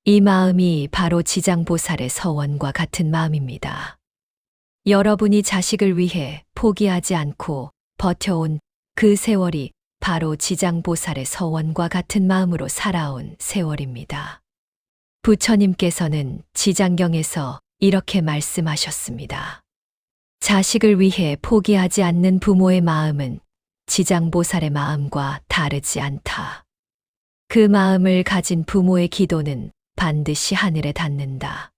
이 마음이 바로 지장보살의 서원과 같은 마음입니다. 여러분이 자식을 위해 포기하지 않고 버텨온 그 세월이 바로 지장보살의 서원과 같은 마음으로 살아온 세월입니다. 부처님께서는 지장경에서 이렇게 말씀하셨습니다. 자식을 위해 포기하지 않는 부모의 마음은 지장보살의 마음과 다르지 않다. 그 마음을 가진 부모의 기도는 반드시 하늘에 닿는다.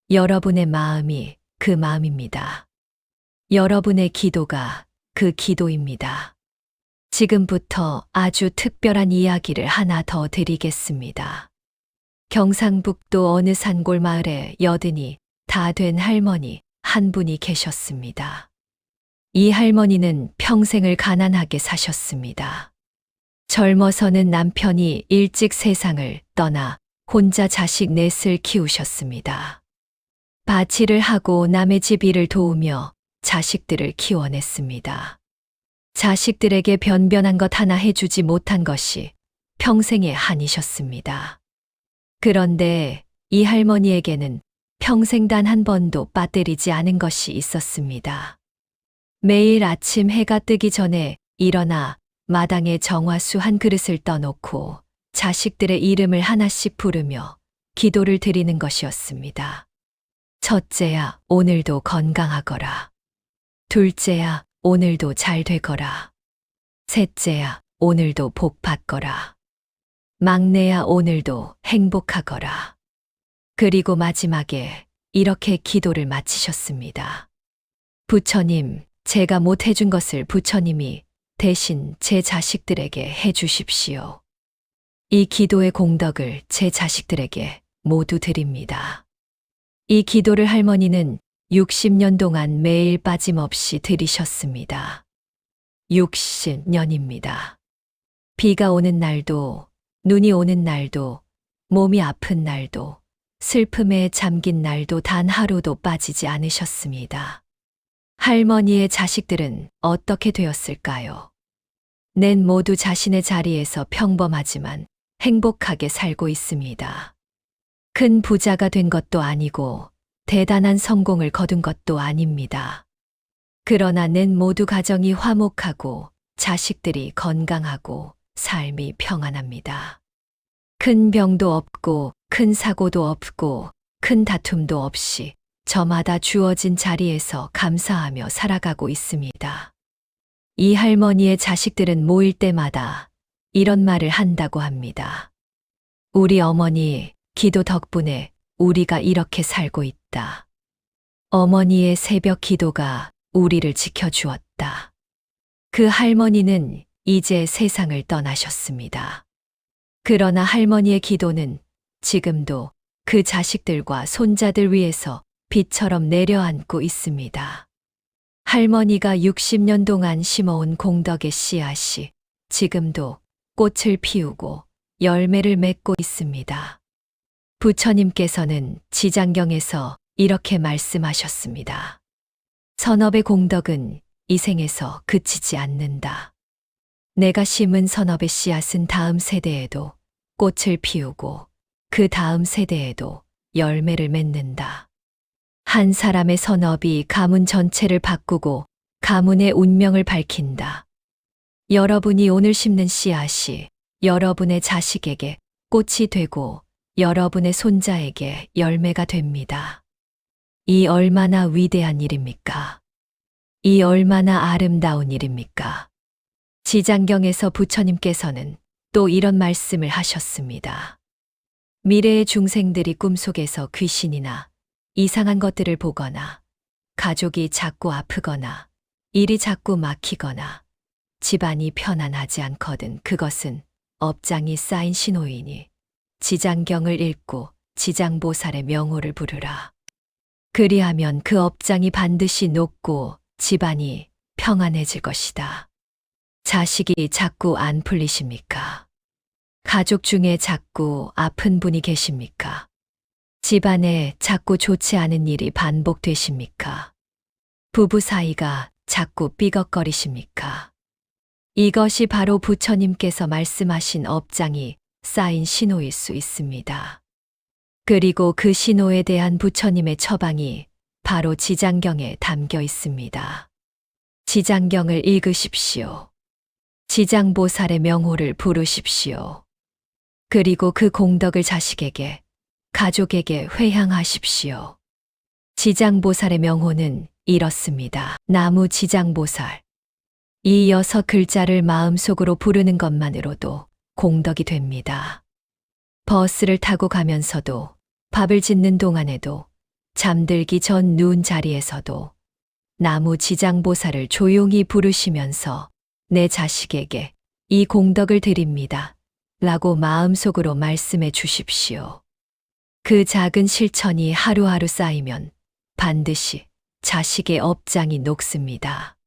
여러분의 마음이 그 마음입니다. 여러분의 기도가 그 기도입니다. 지금부터 아주 특별한 이야기를 하나 더 드리겠습니다. 경상북도 어느 산골 마을에 여든이 다 된 할머니 한 분이 계셨습니다. 이 할머니는 평생을 가난하게 사셨습니다. 젊어서는 남편이 일찍 세상을 떠나 혼자 자식 넷을 키우셨습니다. 바치를 하고 남의 집 일을 도우며 자식들을 키워냈습니다. 자식들에게 변변한 것 하나 해주지 못한 것이 평생의 한이셨습니다. 그런데 이 할머니에게는 평생 단 한 번도 빠뜨리지 않은 것이 있었습니다. 매일 아침 해가 뜨기 전에 일어나 마당에 정화수 한 그릇을 떠놓고 자식들의 이름을 하나씩 부르며 기도를 드리는 것이었습니다. 첫째야, 오늘도 건강하거라. 둘째야, 오늘도 잘 되거라. 셋째야, 오늘도 복 받거라. 막내야, 오늘도 행복하거라. 그리고 마지막에 이렇게 기도를 마치셨습니다. 부처님, 제가 못 해준 것을 부처님이 대신 제 자식들에게 해주십시오. 이 기도의 공덕을 제 자식들에게 모두 드립니다. 이 기도를 할머니는 60년 동안 매일 빠짐없이 드리셨습니다. 60년입니다. 비가 오는 날도, 눈이 오는 날도, 몸이 아픈 날도, 슬픔에 잠긴 날도 단 하루도 빠지지 않으셨습니다. 할머니의 자식들은 어떻게 되었을까요? 넷 모두 자신의 자리에서 평범하지만 행복하게 살고 있습니다. 큰 부자가 된 것도 아니고 대단한 성공을 거둔 것도 아닙니다. 그러나 넷 모두 가정이 화목하고 자식들이 건강하고 삶이 평안합니다. 큰 병도 없고 큰 사고도 없고 큰 다툼도 없이 저마다 주어진 자리에서 감사하며 살아가고 있습니다. 이 할머니의 자식들은 모일 때마다 이런 말을 한다고 합니다. 우리 어머니 기도 덕분에 우리가 이렇게 살고 있다. 어머니의 새벽 기도가 우리를 지켜주었다. 그 할머니는 이제 세상을 떠나셨습니다. 그러나 할머니의 기도는 지금도 그 자식들과 손자들 위해서 빛처럼 내려앉고 있습니다. 할머니가 60년 동안 심어온 공덕의 씨앗이 지금도 꽃을 피우고 열매를 맺고 있습니다. 부처님께서는 지장경에서 이렇게 말씀하셨습니다. 선업의 공덕은 이 생에서 그치지 않는다. 내가 심은 선업의 씨앗은 다음 세대에도 꽃을 피우고 그 다음 세대에도 열매를 맺는다. 한 사람의 선업이 가문 전체를 바꾸고 가문의 운명을 밝힌다. 여러분이 오늘 심는 씨앗이 여러분의 자식에게 꽃이 되고 여러분의 손자에게 열매가 됩니다. 이 얼마나 위대한 일입니까? 이 얼마나 아름다운 일입니까? 지장경에서 부처님께서는 또 이런 말씀을 하셨습니다. 미래의 중생들이 꿈속에서 귀신이나 이상한 것들을 보거나 가족이 자꾸 아프거나 일이 자꾸 막히거나 집안이 편안하지 않거든 그것은 업장이 쌓인 신호이니 지장경을 읽고 지장보살의 명호를 부르라. 그리하면 그 업장이 반드시 녹고 집안이 평안해질 것이다. 자식이 자꾸 안 풀리십니까? 가족 중에 자꾸 아픈 분이 계십니까? 집안에 자꾸 좋지 않은 일이 반복되십니까? 부부 사이가 자꾸 삐걱거리십니까? 이것이 바로 부처님께서 말씀하신 업장이 쌓인 신호일 수 있습니다. 그리고 그 신호에 대한 부처님의 처방이 바로 지장경에 담겨 있습니다. 지장경을 읽으십시오. 지장보살의 명호를 부르십시오. 그리고 그 공덕을 자식에게, 가족에게 회향하십시오. 지장보살의 명호는 이렇습니다. 나무 지장보살. 이 6글자를 마음속으로 부르는 것만으로도 공덕이 됩니다. 버스를 타고 가면서도, 밥을 짓는 동안에도, 잠들기 전 누운 자리에서도 나무 지장보살을 조용히 부르시면서 내 자식에게 이 공덕을 드립니다. 라고 마음속으로 말씀해 주십시오. 그 작은 실천이 하루하루 쌓이면 반드시 자식의 업장이 녹습니다.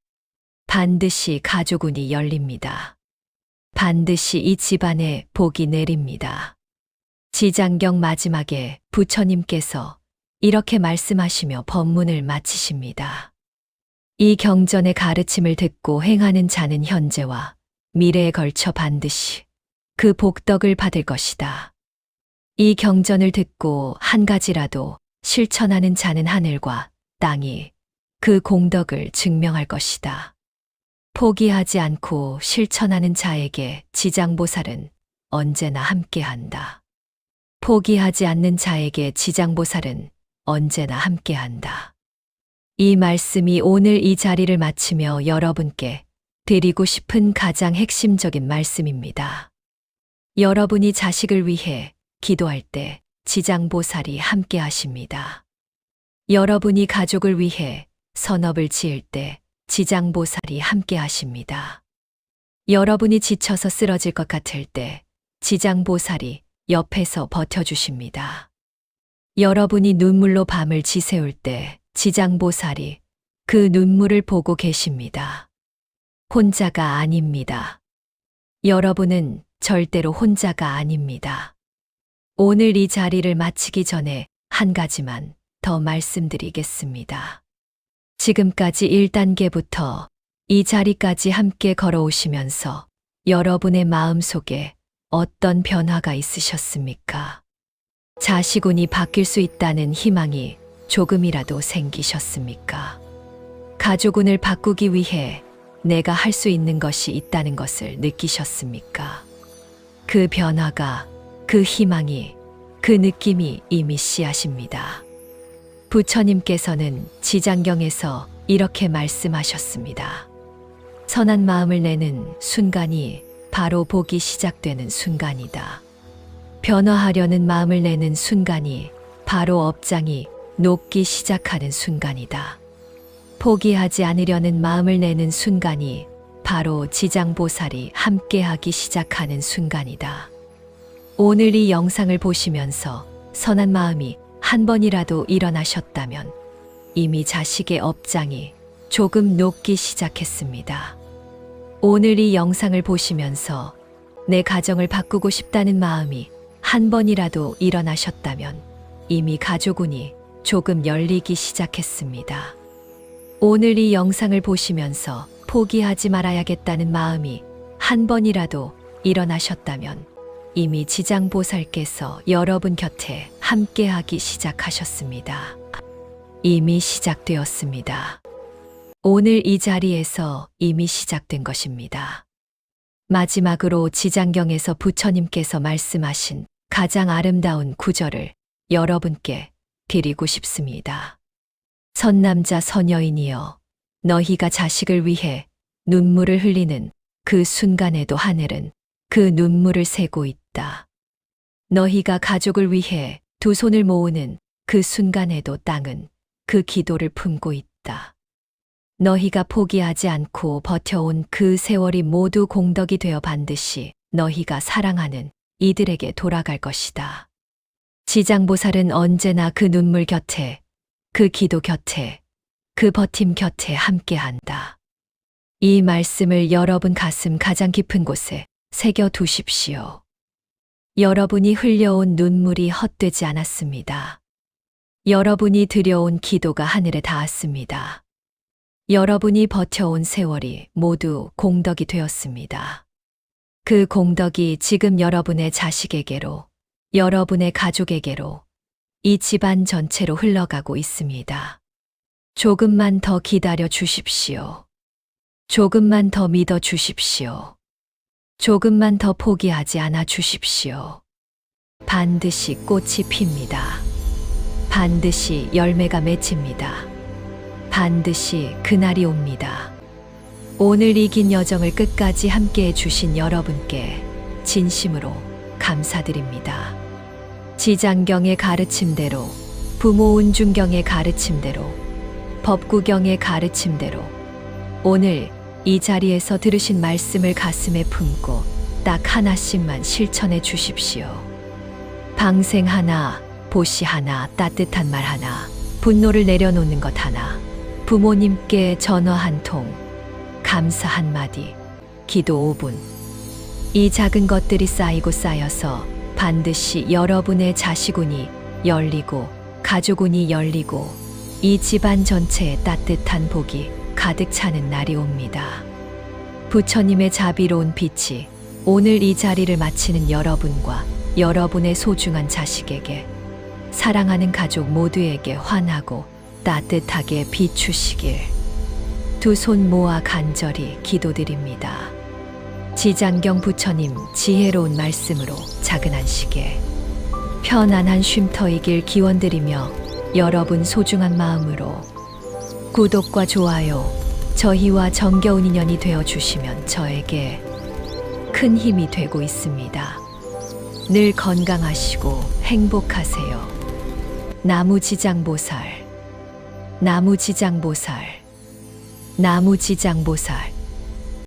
반드시 가족운이 열립니다. 반드시 이 집안에 복이 내립니다. 지장경 마지막에 부처님께서 이렇게 말씀하시며 법문을 마치십니다. 이 경전의 가르침을 듣고 행하는 자는 현재와 미래에 걸쳐 반드시 그 복덕을 받을 것이다. 이 경전을 듣고 한 가지라도 실천하는 자는 하늘과 땅이 그 공덕을 증명할 것이다. 포기하지 않고 실천하는 자에게 지장보살은 언제나 함께한다. 포기하지 않는 자에게 지장보살은 언제나 함께한다. 이 말씀이 오늘 이 자리를 마치며 여러분께 드리고 싶은 가장 핵심적인 말씀입니다. 여러분이 자식을 위해 기도할 때 지장보살이 함께 하십니다. 여러분이 가족을 위해 선업을 지을 때 지장보살이 함께 하십니다. 여러분이 지쳐서 쓰러질 것 같을 때 지장보살이 옆에서 버텨주십니다. 여러분이 눈물로 밤을 지새울 때 지장보살이 그 눈물을 보고 계십니다. 혼자가 아닙니다. 여러분은 절대로 혼자가 아닙니다. 오늘 이 자리를 마치기 전에 한 가지만 더 말씀드리겠습니다. 지금까지 1단계부터 이 자리까지 함께 걸어오시면서 여러분의 마음속에 어떤 변화가 있으셨습니까? 자식운이 바뀔 수 있다는 희망이 조금이라도 생기셨습니까? 가족운을 바꾸기 위해 내가 할 수 있는 것이 있다는 것을 느끼셨습니까? 그 변화가, 그 희망이, 그 느낌이 이미 씨앗입니다. 부처님께서는 지장경에서 이렇게 말씀하셨습니다. 선한 마음을 내는 순간이 바로 복이 시작되는 순간이다. 변화하려는 마음을 내는 순간이 바로 업장이 녹기 시작하는 순간이다. 포기하지 않으려는 마음을 내는 순간이 바로 지장보살이 함께하기 시작하는 순간이다. 오늘 이 영상을 보시면서 선한 마음이 한 번이라도 일어나셨다면 이미 자식의 업장이 조금 녹기 시작했습니다. 오늘 이 영상을 보시면서 내 가정을 바꾸고 싶다는 마음이 한 번이라도 일어나셨다면 이미 가족운이 조금 열리기 시작했습니다. 오늘 이 영상을 보시면서 포기하지 말아야겠다는 마음이 한 번이라도 일어나셨다면 이미 지장보살께서 여러분 곁에 함께하기 시작하셨습니다. 이미 시작되었습니다. 오늘 이 자리에서 이미 시작된 것입니다. 마지막으로 지장경에서 부처님께서 말씀하신 가장 아름다운 구절을 여러분께 드리고 싶습니다. 선남자 선여인이여, 너희가 자식을 위해 눈물을 흘리는 그 순간에도 하늘은 그 눈물을 세고 있다. 너희가 가족을 위해 두 손을 모으는 그 순간에도 땅은 그 기도를 품고 있다. 너희가 포기하지 않고 버텨온 그 세월이 모두 공덕이 되어 반드시 너희가 사랑하는 이들에게 돌아갈 것이다. 지장보살은 언제나 그 눈물 곁에, 그 기도 곁에, 그 버팀 곁에 함께한다. 이 말씀을 여러분 가슴 가장 깊은 곳에 새겨 두십시오. 여러분이 흘려온 눈물이 헛되지 않았습니다. 여러분이 드려온 기도가 하늘에 닿았습니다. 여러분이 버텨온 세월이 모두 공덕이 되었습니다. 그 공덕이 지금 여러분의 자식에게로, 여러분의 가족에게로, 이 집안 전체로 흘러가고 있습니다. 조금만 더 기다려 주십시오. 조금만 더 믿어 주십시오. 조금만 더 포기하지 않아 주십시오. 반드시 꽃이 핍니다. 반드시 열매가 맺힙니다. 반드시 그날이 옵니다. 오늘 이 긴 여정을 끝까지 함께 해주신 여러분께 진심으로 감사드립니다. 지장경의 가르침대로, 부모 운중경의 가르침대로, 법구경의 가르침대로 오늘 이 자리에서 들으신 말씀을 가슴에 품고 딱 하나씩만 실천해 주십시오. 방생 하나, 보시 하나, 따뜻한 말 하나, 분노를 내려놓는 것 하나, 부모님께 전화 한 통, 감사 한마디, 기도 5분. 이 작은 것들이 쌓이고 쌓여서 반드시 여러분의 자식운이 열리고 가족운이 열리고 이 집안 전체에 따뜻한 복이 가득 차는 날이 옵니다. 부처님의 자비로운 빛이 오늘 이 자리를 마치는 여러분과 여러분의 소중한 자식에게, 사랑하는 가족 모두에게 환하고 따뜻하게 비추시길 두 손 모아 간절히 기도드립니다. 지장경 부처님 지혜로운 말씀으로 작은 한식에 편안한 쉼터이길 기원드리며 여러분 소중한 마음으로 구독과 좋아요, 저희와 정겨운 인연이 되어주시면 저에게 큰 힘이 되고 있습니다. 늘 건강하시고 행복하세요. 나무지장보살, 나무지장보살, 나무지장보살.